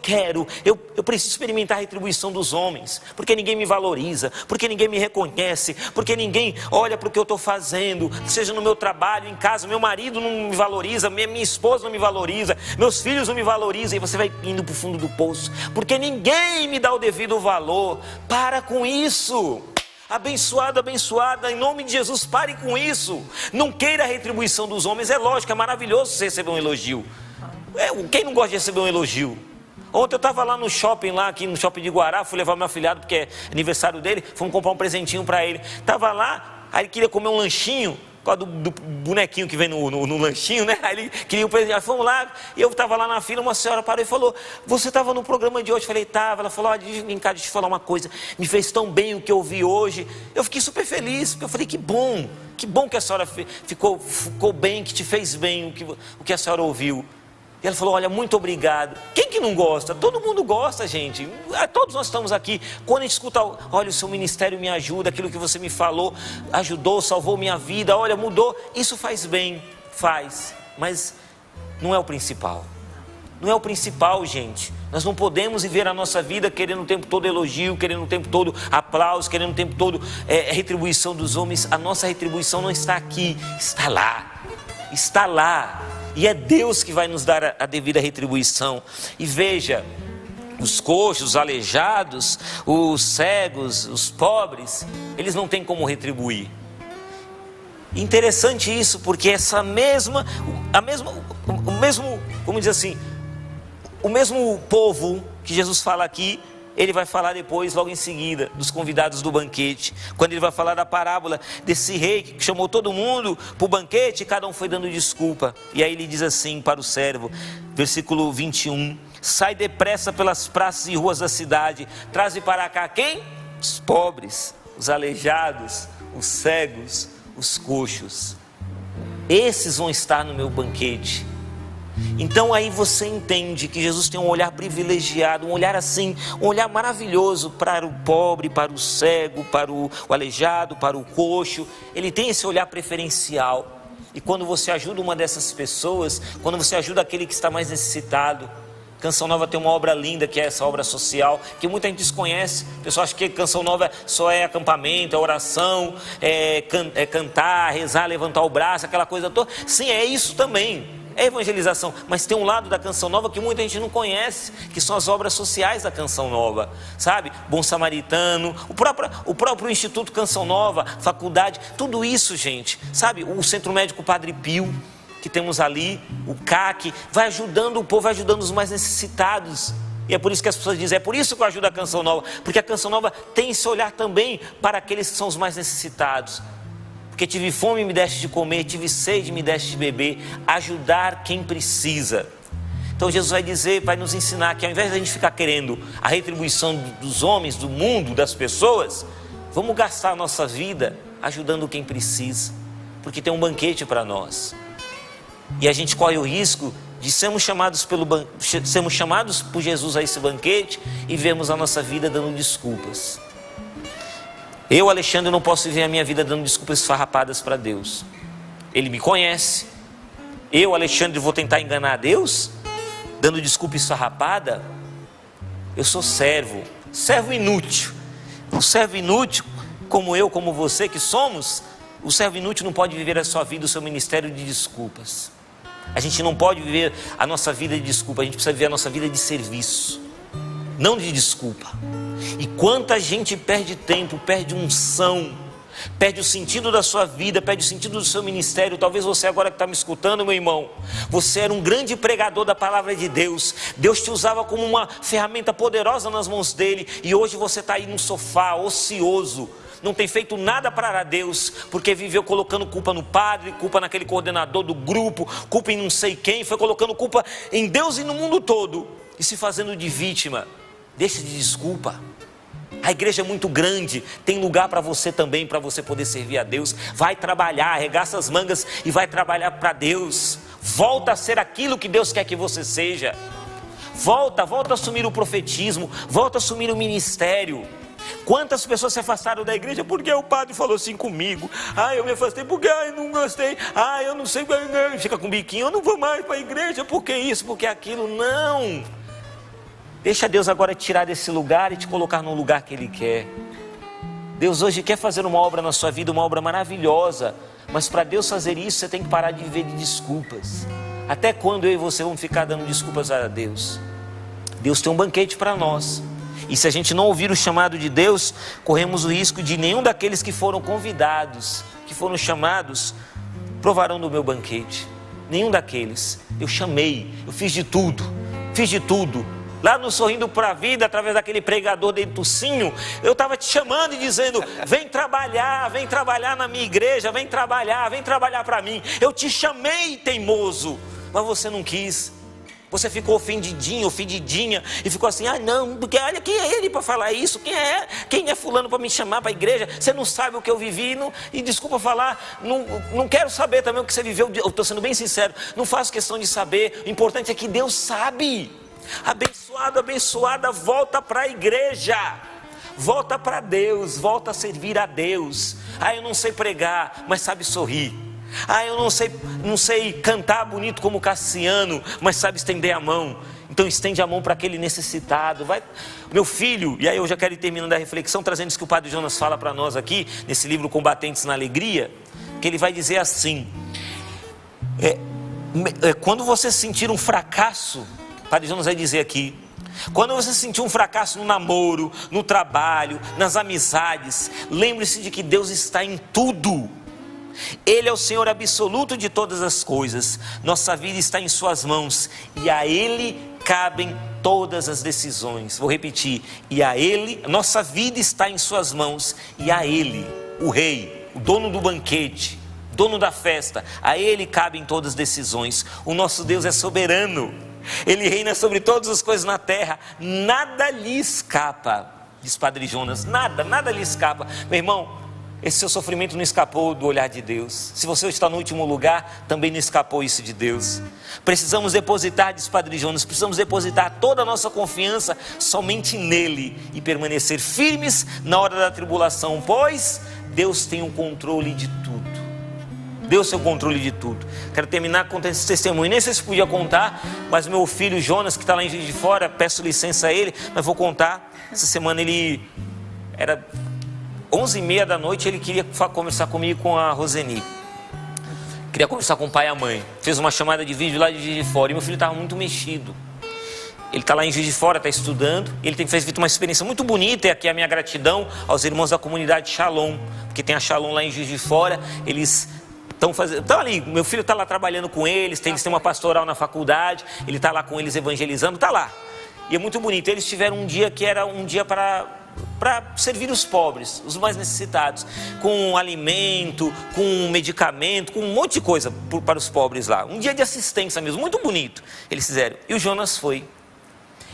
preciso experimentar a retribuição dos homens, porque ninguém me valoriza, porque ninguém me reconhece, porque ninguém olha para o que eu estou fazendo, seja no meu trabalho, em casa, meu marido não me valoriza, minha esposa não me valoriza, meus filhos não me valorizam, e você vai indo para o fundo do poço, porque ninguém me dá o devido valor. Para com isso. Abençoado, abençoada, em nome de Jesus, pare com isso. Não queira a retribuição dos homens. É lógico, é maravilhoso você receber um elogio. Quem não gosta de receber um elogio? Ontem eu estava lá no shopping, aqui no shopping de Guará, fui levar meu afilhado, porque é aniversário dele, fomos comprar um presentinho para ele. Estava lá, aí ele queria comer um lanchinho, por causa do bonequinho que vem no lanchinho, né? Aí ele queria o presente. Aí fomos lá, e eu estava lá na fila, uma senhora parou e falou: você estava no programa de hoje? Eu falei: estava. Ela falou: vem cá, deixa eu te falar uma coisa, me fez tão bem o que eu vi hoje. Eu fiquei super feliz, porque eu falei: que bom que a senhora ficou bem, que te fez bem o que a senhora ouviu. E ela falou: olha, muito obrigado. Quem que não gosta? Todo mundo gosta, gente. Todos nós estamos aqui. Quando a gente escuta: olha, o seu ministério me ajuda, aquilo que você me falou ajudou, salvou minha vida, olha, mudou. Isso faz bem, faz. Mas não é o principal. Não é o principal, gente. Nós não podemos viver a nossa vida querendo o tempo todo elogio, querendo o tempo todo aplauso, querendo o tempo todo retribuição dos homens. A nossa retribuição não está aqui, está lá. Está lá. E é Deus que vai nos dar a devida retribuição. E veja, os coxos, os aleijados, os cegos, os pobres, eles não têm como retribuir. Interessante isso, porque como diz assim, o mesmo povo que Jesus fala aqui, ele vai falar depois, logo em seguida, dos convidados do banquete, quando ele vai falar da parábola desse rei que chamou todo mundo para o banquete e cada um foi dando desculpa. E aí ele diz assim para o servo, versículo 21, sai depressa pelas praças e ruas da cidade, traze para cá quem? Os pobres, os aleijados, os cegos, os coxos. Esses vão estar no meu banquete. Então aí você entende que Jesus tem um olhar privilegiado, um olhar assim, um olhar maravilhoso para o pobre, para o cego, para o aleijado, para o coxo. Ele tem esse olhar preferencial. E quando você ajuda uma dessas pessoas, quando você ajuda aquele que está mais necessitado, Canção Nova tem uma obra linda, que é essa obra social, que muita gente desconhece. O pessoal acha que Canção Nova só é acampamento, é oração, é cantar, rezar, levantar o braço, aquela coisa toda. Sim, é isso também. É evangelização, mas tem um lado da Canção Nova que muita gente não conhece, que são as obras sociais da Canção Nova, sabe? Bom Samaritano, o próprio Instituto Canção Nova, faculdade, tudo isso, gente, sabe? O Centro Médico Padre Pio, que temos ali, o CAC, vai ajudando o povo, vai ajudando os mais necessitados. E é por isso que as pessoas dizem, é por isso que eu ajudo a Canção Nova, porque a Canção Nova tem esse olhar também para aqueles que são os mais necessitados. Porque tive fome e me deste de comer, tive sede e me deste de beber, ajudar quem precisa. Então Jesus vai dizer, vai nos ensinar que ao invés de a gente ficar querendo a retribuição dos homens, do mundo, das pessoas, vamos gastar a nossa vida ajudando quem precisa, porque tem um banquete para nós. E a gente corre o risco de sermos chamados por Jesus a esse banquete e vermos a nossa vida dando desculpas. Eu, Alexandre, não posso viver a minha vida dando desculpas esfarrapadas para Deus. Ele me conhece. Eu, Alexandre, vou tentar enganar a Deus? Dando desculpa esfarrapada? Eu sou servo inútil. O servo inútil, como eu, como você que somos, o servo inútil não pode viver a sua vida, o seu ministério de desculpas. A gente não pode viver a nossa vida de desculpa, a gente precisa viver a nossa vida de serviço, não de desculpa. E quanta gente perde tempo, perde unção, perde o sentido da sua vida, perde o sentido do seu ministério. Talvez você agora que está me escutando, meu irmão, você era um grande pregador da palavra de Deus, Deus te usava como uma ferramenta poderosa nas mãos dele, e hoje você está aí no sofá, ocioso, não tem feito nada para Deus, porque viveu colocando culpa no padre, culpa naquele coordenador do grupo, culpa em não sei quem, foi colocando culpa em Deus e no mundo todo, e se fazendo de vítima. Deixa de desculpa. A igreja é muito grande, tem lugar para você também, para você poder servir a Deus. Vai trabalhar, arregaça as mangas e vai trabalhar para Deus. Volta a ser aquilo que Deus quer que você seja. Volta a assumir o profetismo, volta a assumir o ministério. Quantas pessoas se afastaram da igreja porque o padre falou assim comigo? Eu me afastei porque eu não gostei. Eu não sei, fica com biquinho, eu não vou mais para a igreja, porque isso, porque aquilo. Não. Deixa Deus agora tirar desse lugar e te colocar no lugar que Ele quer. Deus hoje quer fazer uma obra na sua vida, uma obra maravilhosa. Mas para Deus fazer isso, você tem que parar de viver de desculpas. Até quando eu e você vamos ficar dando desculpas a Deus? Deus tem um banquete para nós. E se a gente não ouvir o chamado de Deus, corremos o risco de nenhum daqueles que foram convidados, que foram chamados, provarão do meu banquete. Nenhum daqueles. Eu chamei, eu fiz de tudo. Lá no Sorrindo para a Vida, através daquele pregador dentro do Tucinho, eu estava te chamando e dizendo, vem trabalhar na minha igreja, vem trabalhar para mim. Eu te chamei, teimoso, mas você não quis. Você ficou ofendidinha, e ficou assim, não, porque olha, quem é ele para falar isso? Quem é fulano para me chamar para a igreja? Você não sabe o que eu vivi, e desculpa falar, não quero saber também o que você viveu, eu estou sendo bem sincero, não faço questão de saber, o importante é que Deus sabe. Abençoada, volta para a igreja, volta para Deus, volta a servir a Deus. Eu não sei pregar, mas sabe sorrir. Eu não sei cantar bonito como Cassiano, mas sabe estender a mão. Então estende a mão para aquele necessitado. Vai, meu filho, e aí eu já quero ir terminando a reflexão, trazendo isso que o Padre Jonas fala para nós aqui, nesse livro Combatentes na Alegria, que ele vai dizer assim, quando você sentir um fracasso, Padre Jonas vai dizer aqui, quando você sentir um fracasso no namoro, no trabalho, nas amizades, lembre-se de que Deus está em tudo. Ele é o Senhor absoluto de todas as coisas. Nossa vida está em suas mãos e a Ele cabem todas as decisões. Vou repetir, e a Ele, nossa vida está em suas mãos e a Ele, o Rei, o dono do banquete, dono da festa, a Ele cabem todas as decisões. O nosso Deus é soberano. Ele reina sobre todas as coisas na terra, nada lhe escapa, diz Padre Jonas, nada lhe escapa. Meu irmão, esse seu sofrimento não escapou do olhar de Deus. Se você está no último lugar, também não escapou isso de Deus. Precisamos depositar, diz Padre Jonas, precisamos depositar toda a nossa confiança somente nele e permanecer firmes na hora da tribulação, pois Deus tem o controle de tudo. Deus tem o controle de tudo. Quero terminar contando esse testemunho. Nem sei se podia contar, mas meu filho Jonas, que está lá em Juiz de Fora, peço licença a ele, mas vou contar. Essa semana ele era 11h30 da noite, ele queria conversar comigo com a Roseni. Queria conversar com o pai e a mãe. Fez uma chamada de vídeo lá de Juiz de Fora e meu filho estava muito mexido. Ele está lá em Juiz de Fora, está estudando. Ele tem feito uma experiência muito bonita. E aqui a minha gratidão aos irmãos da comunidade Shalom, porque tem a Shalom lá em Juiz de Fora. Eles estão ali, meu filho está lá trabalhando com eles, eles têm uma pastoral na faculdade, ele está lá com eles evangelizando, está lá. E é muito bonito. Eles tiveram um dia que era um dia para servir os pobres, os mais necessitados, com alimento, com medicamento, com um monte de coisa para os pobres lá. Um dia de assistência mesmo, muito bonito eles fizeram. E o Jonas foi.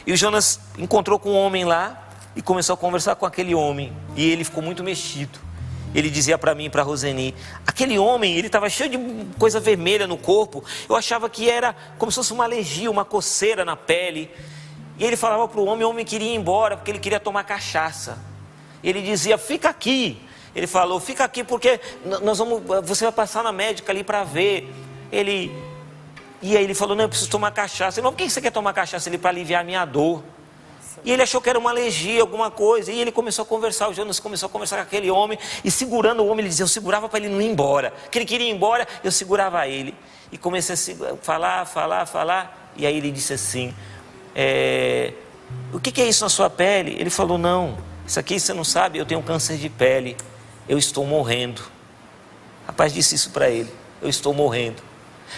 E o Jonas encontrou com um homem lá e começou a conversar com aquele homem. E ele ficou muito mexido. Ele dizia para mim e para a Roseni, aquele homem, ele estava cheio de coisa vermelha no corpo. Eu achava que era como se fosse uma alergia, uma coceira na pele. E ele falava para o homem queria ir embora porque ele queria tomar cachaça. Ele dizia, fica aqui. Ele falou, fica aqui porque você vai passar na médica ali para ver. E aí ele falou, não, eu preciso tomar cachaça. Ele falou, por que você quer tomar cachaça? Ele, para aliviar a minha dor. E ele achou que era uma alergia, alguma coisa. E ele começou a conversar, o Jonas começou a conversar com aquele homem. E segurando o homem, ele dizia, eu segurava para ele não ir embora. Que ele queria ir embora, eu segurava ele. E comecei a falar. E aí ele disse assim, o que é isso na sua pele? Ele falou, não, isso aqui você não sabe, eu tenho câncer de pele. Eu estou morrendo. O rapaz disse isso para ele, eu estou morrendo.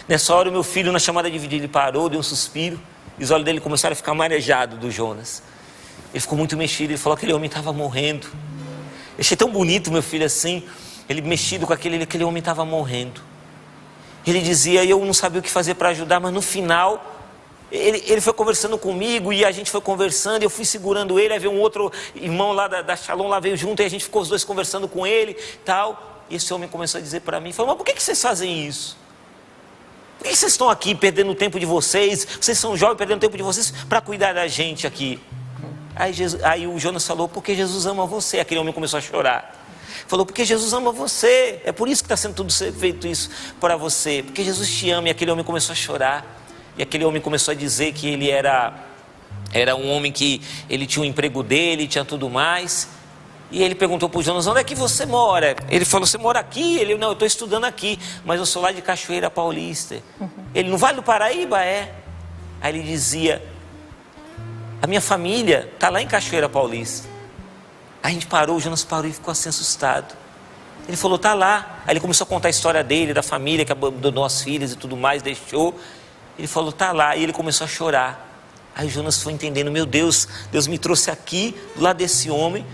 Nessa hora o meu filho, na chamada de vídeo, ele parou, deu um suspiro. E os olhos dele começaram a ficar marejados do Jonas. Ele ficou muito mexido, ele falou que aquele homem estava morrendo. Eu achei tão bonito meu filho assim, ele mexido com aquele homem estava morrendo. Ele dizia, eu não sabia o que fazer para ajudar, mas no final, ele foi conversando comigo e a gente foi conversando, eu fui segurando ele, aí veio um outro irmão lá da Shalom, lá veio junto, e a gente ficou os dois conversando com ele e tal. E esse homem começou a dizer para mim, falou, mas por que vocês fazem isso? Por que vocês estão aqui perdendo o tempo de vocês? Vocês são jovens perdendo o tempo de vocês para cuidar da gente aqui. Aí o Jonas falou, porque Jesus ama você. Aquele homem começou a chorar. Falou, porque Jesus ama você. É por isso que está sendo tudo feito isso para você. Porque Jesus te ama. E aquele homem começou a chorar. E aquele homem começou a dizer que ele era um homem que ele tinha o emprego dele, tinha tudo mais. E ele perguntou para o Jonas, onde é que você mora? Ele falou, você mora aqui? Ele, não, eu estou estudando aqui, mas eu sou lá de Cachoeira Paulista. Ele, no Vale do Paraíba? É. Aí ele dizia, a minha família está lá em Cachoeira Paulista. Aí a gente parou, o Jonas parou e ficou assim assustado. Ele falou, está lá. Aí ele começou a contar a história dele, da família que abandonou as filhas e tudo mais, deixou. Ele falou, está lá. E ele começou a chorar. Aí o Jonas foi entendendo, meu Deus, Deus me trouxe aqui, do lado desse homem,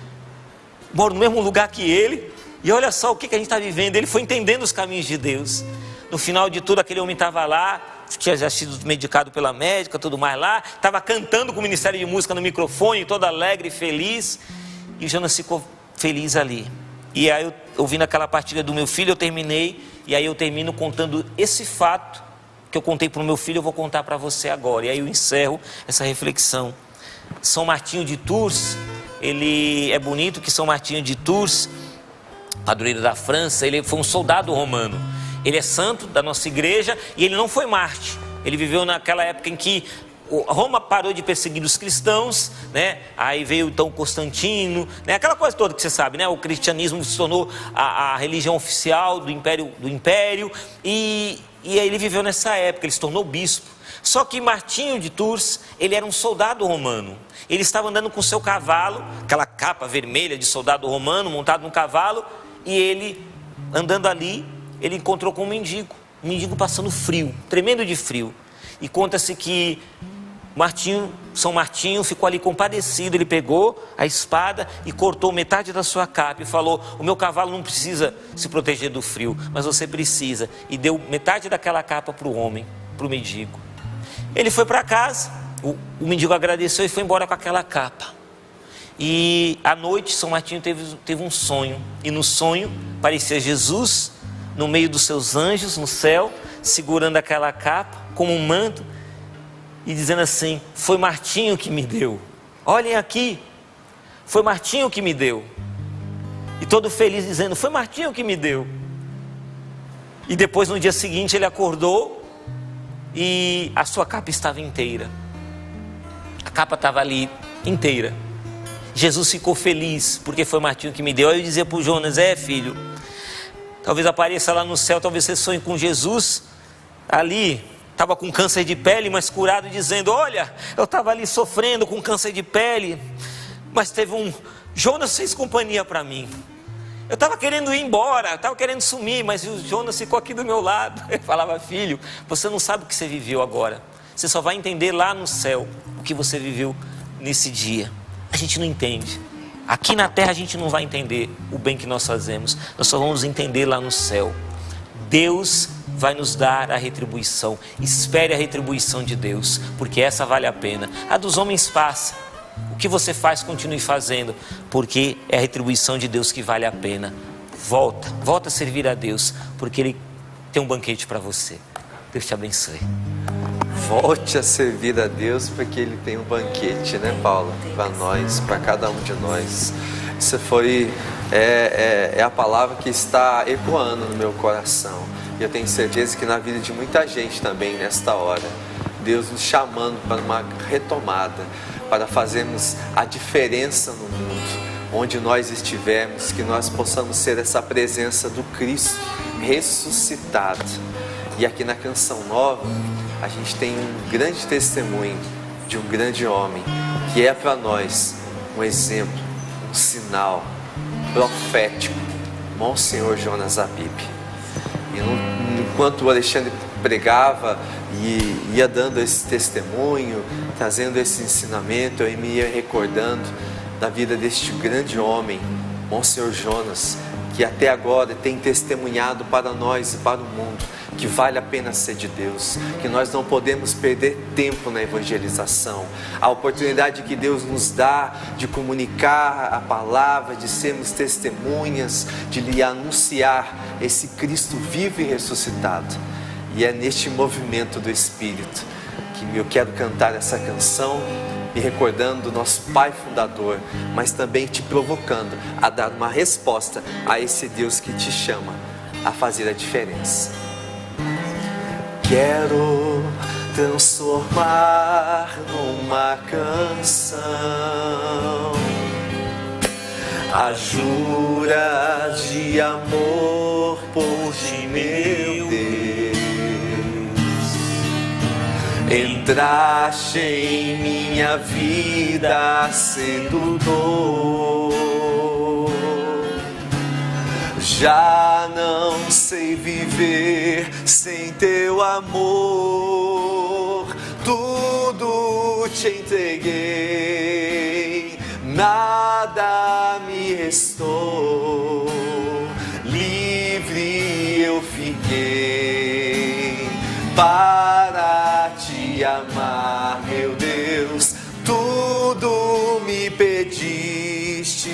moro no mesmo lugar que ele, e olha só o que a gente está vivendo. Ele foi entendendo os caminhos de Deus. No final de tudo, aquele homem estava lá, tinha já sido medicado pela médica, tudo mais lá, estava cantando com o Ministério de Música no microfone, todo alegre e feliz, e o Jonas ficou feliz ali. E aí, ouvindo aquela partilha do meu filho, eu terminei, e aí eu termino contando esse fato, que eu contei para o meu filho, eu vou contar para você agora, e aí eu encerro essa reflexão. São Martinho de Tours, ele é bonito que São Martinho de Tours, padroeiro da França, ele foi um soldado romano. Ele é santo da nossa igreja e ele não foi Marte. Ele viveu naquela época em que Roma parou de perseguir os cristãos, né? Aí veio então Constantino, né? Aquela coisa toda que você sabe, né? O cristianismo se tornou a religião oficial do império. E E aí ele viveu nessa época, ele se tornou bispo. Só que Martinho de Tours, ele era um soldado romano. Ele estava andando com seu cavalo, aquela capa vermelha de soldado romano, montado num cavalo, e ele, andando ali, ele encontrou com um mendigo passando frio, tremendo de frio. E conta-se que São Martinho ficou ali compadecido, ele pegou a espada e cortou metade da sua capa e falou: o meu cavalo não precisa se proteger do frio, mas você precisa. E deu metade daquela capa para o homem, para o mendigo. Ele foi para casa, o mendigo agradeceu e foi embora com aquela capa. E à noite São Martinho teve um sonho, e no sonho parecia Jesus no meio dos seus anjos no céu, segurando aquela capa como um manto e dizendo assim: foi Martinho que me deu, olhem aqui, foi Martinho que me deu. E todo feliz dizendo: foi Martinho que me deu. E depois no dia seguinte ele acordou e a sua capa estava inteira, a capa estava ali inteira. Jesus ficou feliz porque foi Martinho que me deu. Aí eu dizia para o Jonas: filho, talvez apareça lá no céu, talvez você sonhe com Jesus ali, estava com câncer de pele, mas curado, dizendo: olha, eu estava ali sofrendo com câncer de pele, mas Jonas fez companhia para mim. Eu estava querendo ir embora, estava querendo sumir, mas o Jonas ficou aqui do meu lado. Eu falava: filho, você não sabe o que você viveu agora, você só vai entender lá no céu o que você viveu nesse dia. A gente não entende. Aqui na terra a gente não vai entender o bem que nós fazemos, nós só vamos entender lá no céu. Deus vai nos dar a retribuição. Espere a retribuição de Deus, porque essa vale a pena. A dos homens passa. O que você faz, continue fazendo, porque é a retribuição de Deus que vale a pena. Volta a servir a Deus, porque Ele tem um banquete para você. Deus te abençoe. Volte a servir a Deus, porque Ele tem um banquete, né, Paula? Para nós, para cada um de nós. Isso foi a palavra que está ecoando no meu coração. E eu tenho certeza que na vida de muita gente também, nesta hora, Deus nos chamando para uma retomada, para fazermos a diferença no mundo, onde nós estivermos, que nós possamos ser essa presença do Cristo ressuscitado. E aqui na Canção Nova, a gente tem um grande testemunho de um grande homem, que é para nós um exemplo, um sinal profético, Monsenhor Jonas Abib. E enquanto o Alexandre pregava e ia dando esse testemunho, trazendo esse ensinamento, eu me ia recordando da vida deste grande homem, Monsenhor Jonas, que até agora tem testemunhado para nós e para o mundo que vale a pena ser de Deus, que nós não podemos perder tempo na evangelização. A oportunidade que Deus nos dá de comunicar a palavra, de sermos testemunhas, de lhe anunciar esse Cristo vivo e ressuscitado. E é neste movimento do Espírito que eu quero cantar essa canção, me recordando do nosso Pai Fundador, mas também te provocando a dar uma resposta a esse Deus que te chama a fazer a diferença. Quero transformar numa canção a jura de amor por ti, meu Deus. Entraste em minha vida sendo dor. Já não sei viver sem teu amor. Tudo te entreguei, nada me restou. Livre eu fiquei para te amar, meu Deus. Tudo me pediste,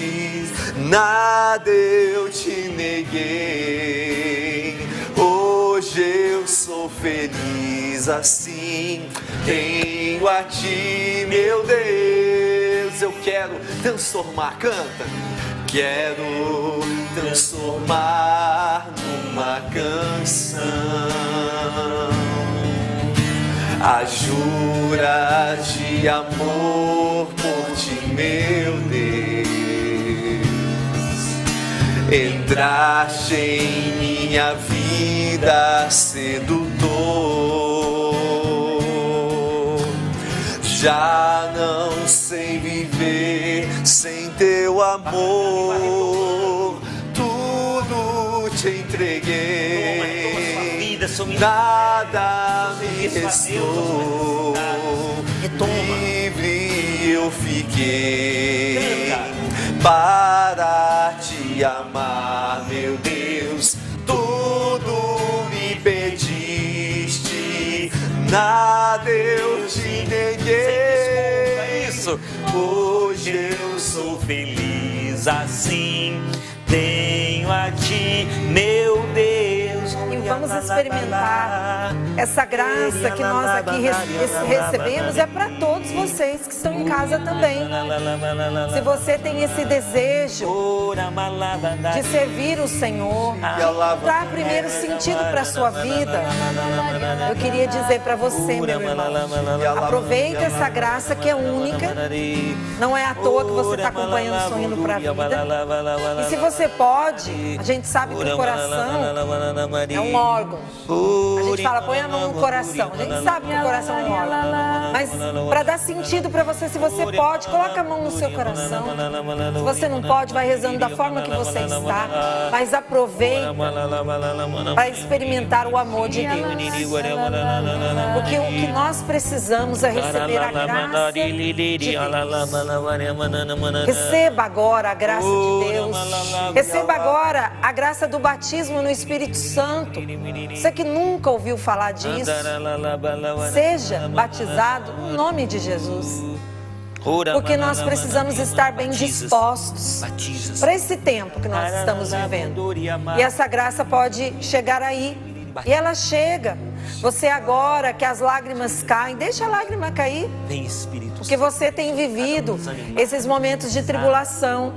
nada eu te neguei. Hoje eu sou feliz assim, tenho a ti, meu Deus. Eu quero transformar, canta. Quero transformar numa canção a jura de amor por ti, meu Deus. Entraste em minha vida vida sedutor. Já não sei viver sem teu amor, tudo te entreguei, nada me restou, livre eu fiquei para te amar, meu Deus. Tudo me pediste, nada eu te neguei. Isso. Hoje eu sou feliz assim, tenho a ti, meu Deus. E vamos experimentar essa graça que nós aqui recebemos, é para todos vocês que estão em casa também. Se você tem esse desejo de servir o Senhor, dar primeiro sentido para a sua vida, eu queria dizer para você, meu irmão, aproveita essa graça que é única, não é à toa que você está acompanhando Sorrindo para a Vida. E se você pode, a gente sabe que o coração é um órgão. A gente fala, põe a mão no coração. A gente sabe que o coração é um órgão. Mas para dar sentido para você, se você pode, coloca a mão no seu coração. Se você não pode, vai rezando da forma que você está. Mas aproveita para experimentar o amor de Deus. Porque o que nós precisamos é receber a graça de Deus. Receba agora a graça de Deus. Receba agora a graça do batismo no Espírito Santo. Você que nunca ouviu falar disso, seja batizado no nome de Jesus. Porque nós precisamos estar bem dispostos para esse tempo que nós estamos vivendo. E essa graça pode chegar aí. E ela chega. Você agora que as lágrimas caem, deixa a lágrima cair. Porque você tem vivido esses momentos de tribulação,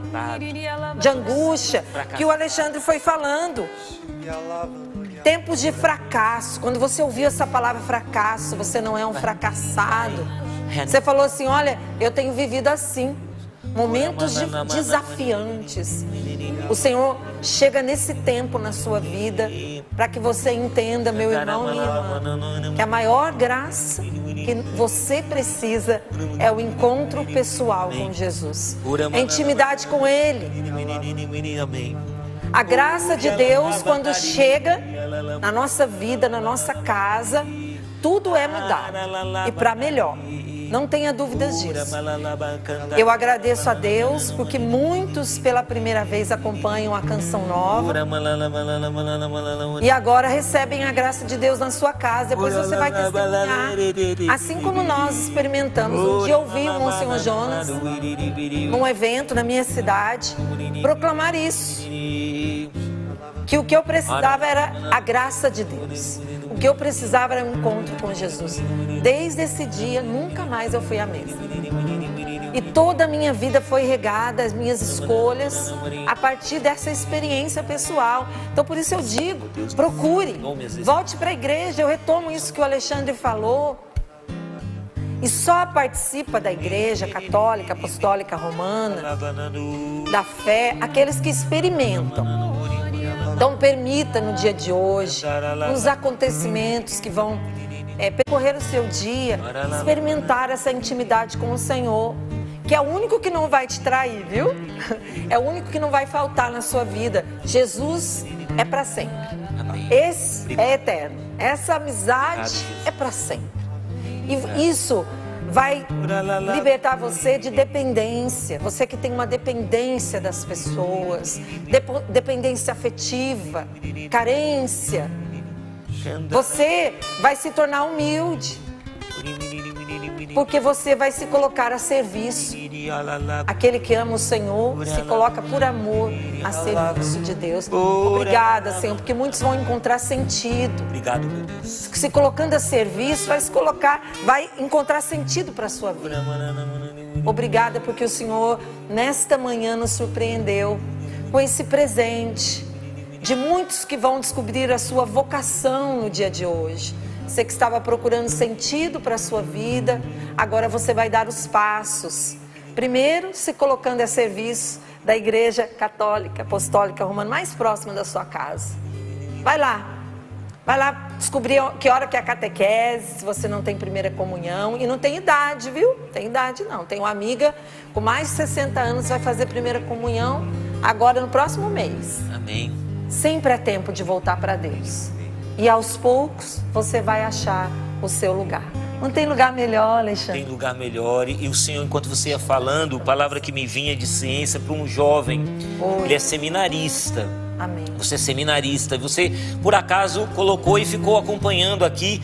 de angústia, que o Alexandre foi falando. Tempos de fracasso. Quando você ouviu essa palavra fracasso, você não é um fracassado. Você falou assim, olha, eu tenho vivido assim. Momentos desafiantes. O Senhor chega nesse tempo na sua vida para que você entenda, meu irmão, minha irmã, que a maior graça que você precisa é o encontro pessoal com Jesus, a intimidade com Ele. A graça de Deus, quando chega na nossa vida, na nossa casa, tudo é mudado e para melhor. Não tenha dúvidas disso. Eu agradeço a Deus porque muitos pela primeira vez acompanham a canção nova e agora recebem a graça de Deus na sua casa. Depois você vai testemunhar, assim como nós experimentamos. Um dia eu ouvi o Monsenhor Jonas num evento na minha cidade proclamar isso, que o que eu precisava era a graça de Deus. O que eu precisava era um encontro com Jesus. Desde esse dia, nunca mais eu fui a mesma. E toda a minha vida foi regada, as minhas escolhas, a partir dessa experiência pessoal. Então, por isso eu digo, procure, volte para a igreja. Eu retomo isso que o Alexandre falou. E só participa da igreja católica, apostólica, romana, da fé, aqueles que experimentam. Então permita no dia de hoje, nos acontecimentos que vão percorrer o seu dia, experimentar essa intimidade com o Senhor, que é o único que não vai te trair, viu? É o único que não vai faltar na sua vida. Jesus é para sempre. Esse é eterno. Essa amizade é para sempre. E isso vai libertar você de dependência. Você que tem uma dependência das pessoas, dependência afetiva, carência. Você vai se tornar humilde, porque você vai se colocar a serviço. Aquele que ama o Senhor se coloca por amor a serviço de Deus. Obrigada, Senhor, porque muitos vão encontrar sentido. Obrigado, meu Deus. Se colocando a serviço, vai encontrar sentido para a sua vida. Obrigada porque o Senhor nesta manhã nos surpreendeu com esse presente de muitos que vão descobrir a sua vocação no dia de hoje. Você que estava procurando sentido para a sua vida, agora você vai dar os passos. Primeiro, se colocando a serviço da igreja católica, apostólica, romana, mais próxima da sua casa. Vai lá, Vai lá descobrir que hora que é a catequese, se você não tem primeira comunhão. E não tem idade, viu? Tem idade não. Tem uma amiga com mais de 60 anos vai fazer primeira comunhão agora no próximo mês. Amém. Sempre é tempo de voltar para Deus. E aos poucos você vai achar o seu lugar. Não tem lugar melhor, Alexandre? Tem lugar melhor. E o Senhor, enquanto você ia falando, a palavra que me vinha de ciência para um jovem. Ele é seminarista. Amém. Você é seminarista. Você, por acaso, colocou e ficou acompanhando aqui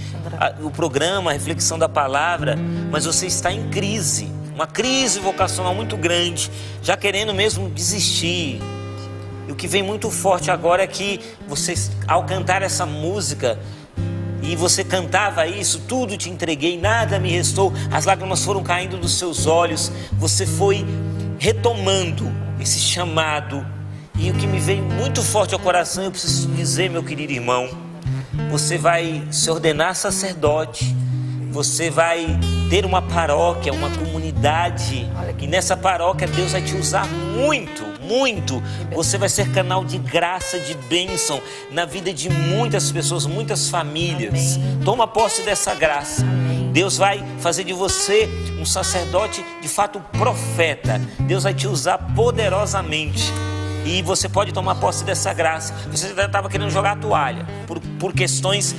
o programa, a reflexão da palavra. Mas você está em crise. Uma crise vocacional muito grande. Já querendo mesmo desistir. E o que vem muito forte agora é que você, ao cantar essa música... E você cantava isso, tudo te entreguei, nada me restou. As lágrimas foram caindo dos seus olhos. Você foi retomando esse chamado. E o que me veio muito forte ao coração, eu preciso dizer, meu querido irmão, você vai se ordenar sacerdote. Você vai ter uma paróquia, uma comunidade. E nessa paróquia Deus vai te usar muito, muito. Você vai ser canal de graça, de bênção na vida de muitas pessoas, muitas famílias. Amém. Toma posse dessa graça. Amém. Deus vai fazer de você um sacerdote, de fato profeta. Deus vai te usar poderosamente. E você pode tomar posse dessa graça. Você já estava querendo jogar a toalha por questões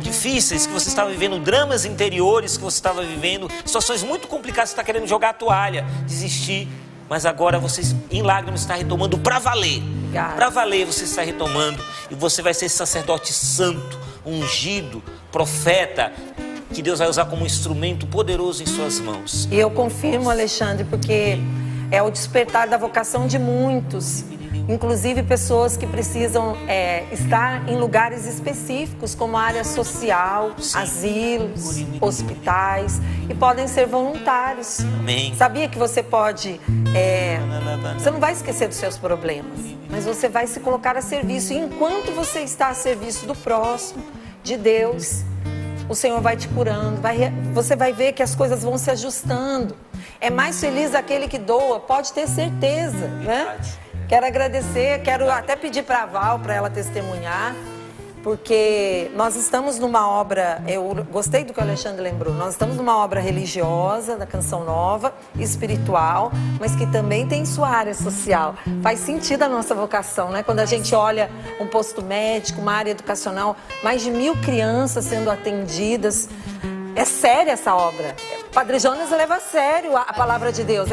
difíceis que você estava vivendo, dramas interiores que você estava vivendo, situações muito complicadas, você está querendo jogar a toalha, desistir. Mas agora você em lágrimas está retomando para valer. Para valer você está retomando. E você vai ser esse sacerdote santo, ungido, profeta, que Deus vai usar como um instrumento poderoso em suas mãos. E eu confirmo, Alexandre, porque é o despertar da vocação de muitos, inclusive pessoas que precisam estar em lugares específicos, como a área social, sim, asilos, hospitais, e podem ser voluntários. Amém. Sabia que você pode... você não vai esquecer dos seus problemas, mas você vai se colocar a serviço. E enquanto você está a serviço do próximo, de Deus, o Senhor vai te curando, você vai ver que as coisas vão se ajustando. É mais feliz aquele que doa, pode ter certeza, né? Quero agradecer, quero até pedir para a Val, para ela testemunhar, porque nós estamos numa obra, eu gostei do que o Alexandre lembrou, nós estamos numa obra religiosa, da Canção Nova, espiritual, mas que também tem sua área social. Faz sentido a nossa vocação, né? Quando a gente olha um posto médico, uma área educacional, mais de 1000 crianças sendo atendidas. É séria essa obra. Padre Jonas leva a sério a palavra de Deus,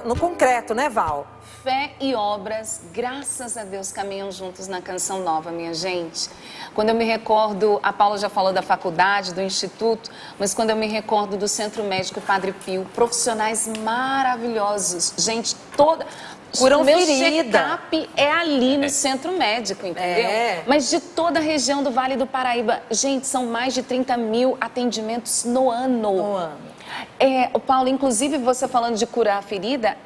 no concreto, né, Val? Fé e obras, graças a Deus, caminham juntos na Canção Nova, minha gente. Quando eu me recordo, a Paula já falou da faculdade, do instituto, mas quando eu me recordo do Centro Médico Padre Pio, profissionais maravilhosos, gente toda... Curam o meu ferida. check-up é ali no Centro Médico, entendeu? Mas de toda a região do Vale do Paraíba. Gente, são mais de 30 mil atendimentos no ano. No ano. O Paulo, inclusive você falando de curar a ferida,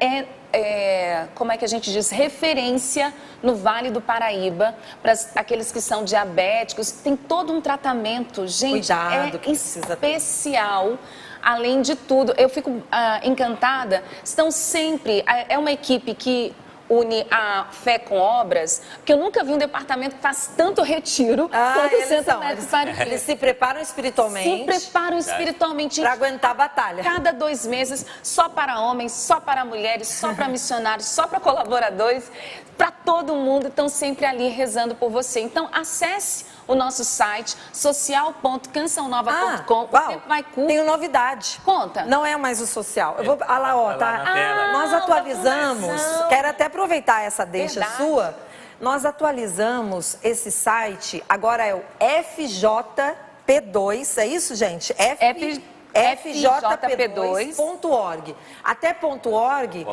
como é que a gente diz, referência no Vale do Paraíba para aqueles que são diabéticos. Tem todo um tratamento, gente, cuidado que especial. Além de tudo, eu fico encantada, estão sempre, é uma equipe que une a fé com obras, porque eu nunca vi um departamento que faz tanto retiro quanto o Centro Médico Padre Pio. Eles se preparam espiritualmente. Se preparam espiritualmente. Para aguentar a batalha. Cada 2 meses, só para homens, só para mulheres, só para missionários, só para colaboradores, para todo mundo, estão sempre ali rezando por você. Então, acesse o nosso site, social.cançãonova.com. Você vai curtir. Tenho novidade. Conta. Não é mais o social. Eu vou, olha lá, ó, tá? Nós atualizamos. Quero até aproveitar essa deixa sua. Nós atualizamos esse site. Agora é o FJP2. É isso, gente? FJP2.org. Até .org,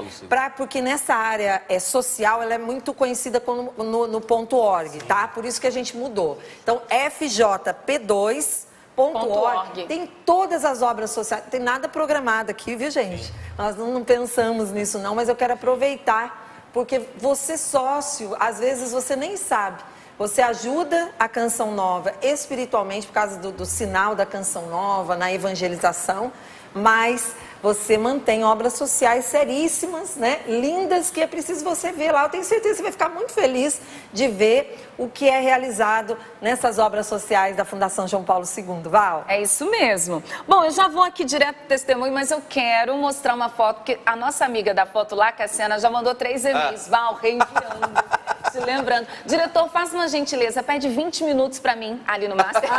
porque nessa área social ela é muito conhecida no .org, tá? Por isso que a gente mudou. Então, FJP2.org tem todas as obras sociais, não tem nada programado aqui, viu, gente? Nós não pensamos nisso não, mas eu quero aproveitar, porque você sócio, às vezes você nem sabe. Você ajuda a Canção Nova espiritualmente por causa do sinal da Canção Nova, na evangelização, mas você mantém obras sociais seríssimas, né? Lindas, que é preciso você ver lá. Eu tenho certeza que você vai ficar muito feliz de ver o que é realizado nessas obras sociais da Fundação João Paulo II, Val. É isso mesmo. Bom, eu já vou aqui direto pro testemunho, mas eu quero mostrar uma foto, porque a nossa amiga da foto lá, Cassiana, já mandou 3 e-mails, Val, reenviando, se lembrando. Diretor, faça uma gentileza, pede 20 minutos pra mim, ali no Master.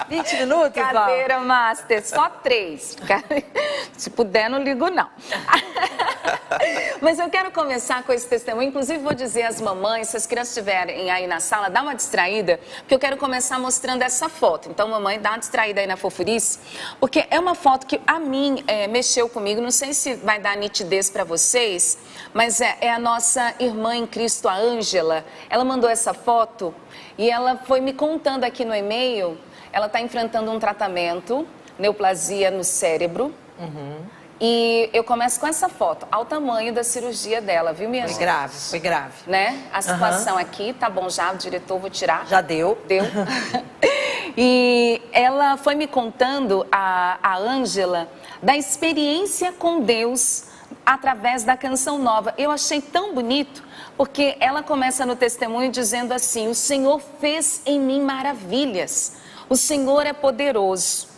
20 minutos, Val? Cadeira Master, só 3. Se puder, não ligo não. Mas eu quero começar com esse testemunho, inclusive vou dizer às mamães, se as crianças estiverem aí na sala, dá uma distraída, porque eu quero começar mostrando essa foto. Então, mamãe, dá uma distraída aí na fofurice, porque é uma foto que a mim mexeu comigo, não sei se vai dar nitidez para vocês, mas é a nossa irmã em Cristo, a Ângela. Ela mandou essa foto e ela foi me contando aqui no e-mail, ela está enfrentando um tratamento, neoplasia no cérebro. E eu começo com essa foto, ao tamanho da cirurgia dela, viu, minha gente? Foi grave. Né? A situação aqui, tá bom já, o diretor, vou tirar. Já deu. Deu. E ela foi me contando, a Ângela, da experiência com Deus através da Canção Nova. Eu achei tão bonito, porque ela começa no testemunho dizendo assim: o Senhor fez em mim maravilhas, o Senhor é poderoso.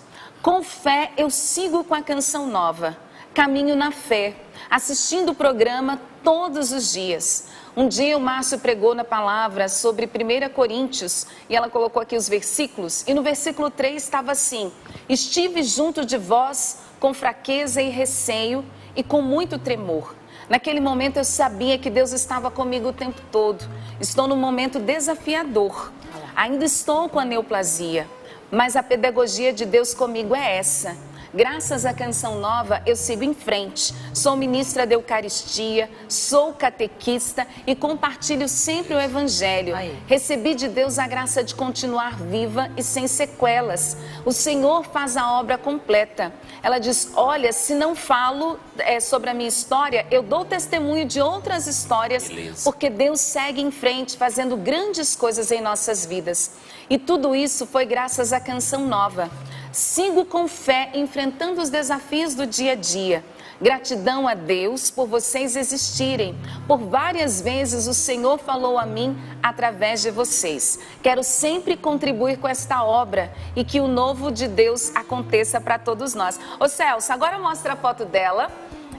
Com fé eu sigo com a Canção Nova, caminho na fé, assistindo o programa todos os dias. Um dia o Márcio pregou na palavra sobre 1 Coríntios e ela colocou aqui os versículos, e no versículo 3 estava assim: estive junto de vós com fraqueza e receio e com muito tremor. Naquele momento eu sabia que Deus estava comigo o tempo todo. Estou num momento desafiador, ainda estou com a neoplasia, mas a pedagogia de Deus comigo é essa. Graças à Canção Nova, eu sigo em frente. Sou ministra da Eucaristia, sou catequista e compartilho sempre o Evangelho. Recebi de Deus a graça de continuar viva e sem sequelas. O Senhor faz a obra completa. Ela diz: olha, se não falo sobre a minha história, eu dou testemunho de outras histórias, porque Deus segue em frente, fazendo grandes coisas em nossas vidas. E tudo isso foi graças à Canção Nova. Sigo com fé, enfrentando os desafios do dia a dia. Gratidão a Deus por vocês existirem. Por várias vezes o Senhor falou a mim através de vocês. Quero sempre contribuir com esta obra e que o novo de Deus aconteça para todos nós. Ô Celso, agora mostra a foto dela.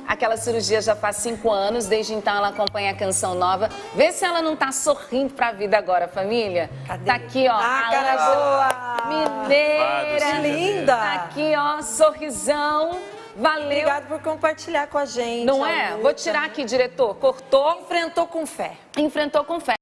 Aquela cirurgia já faz 5 anos, desde então ela acompanha a Canção Nova. Vê se ela não tá sorrindo pra vida agora, família. Cadê? Tá aqui, ó. Cara boa! Mineira. Linda! Tá aqui, ó, sorrisão. Valeu. Obrigado por compartilhar com a gente. Não é? Vou tirar aqui, diretor. Cortou. Enfrentou com fé. Enfrentou com fé.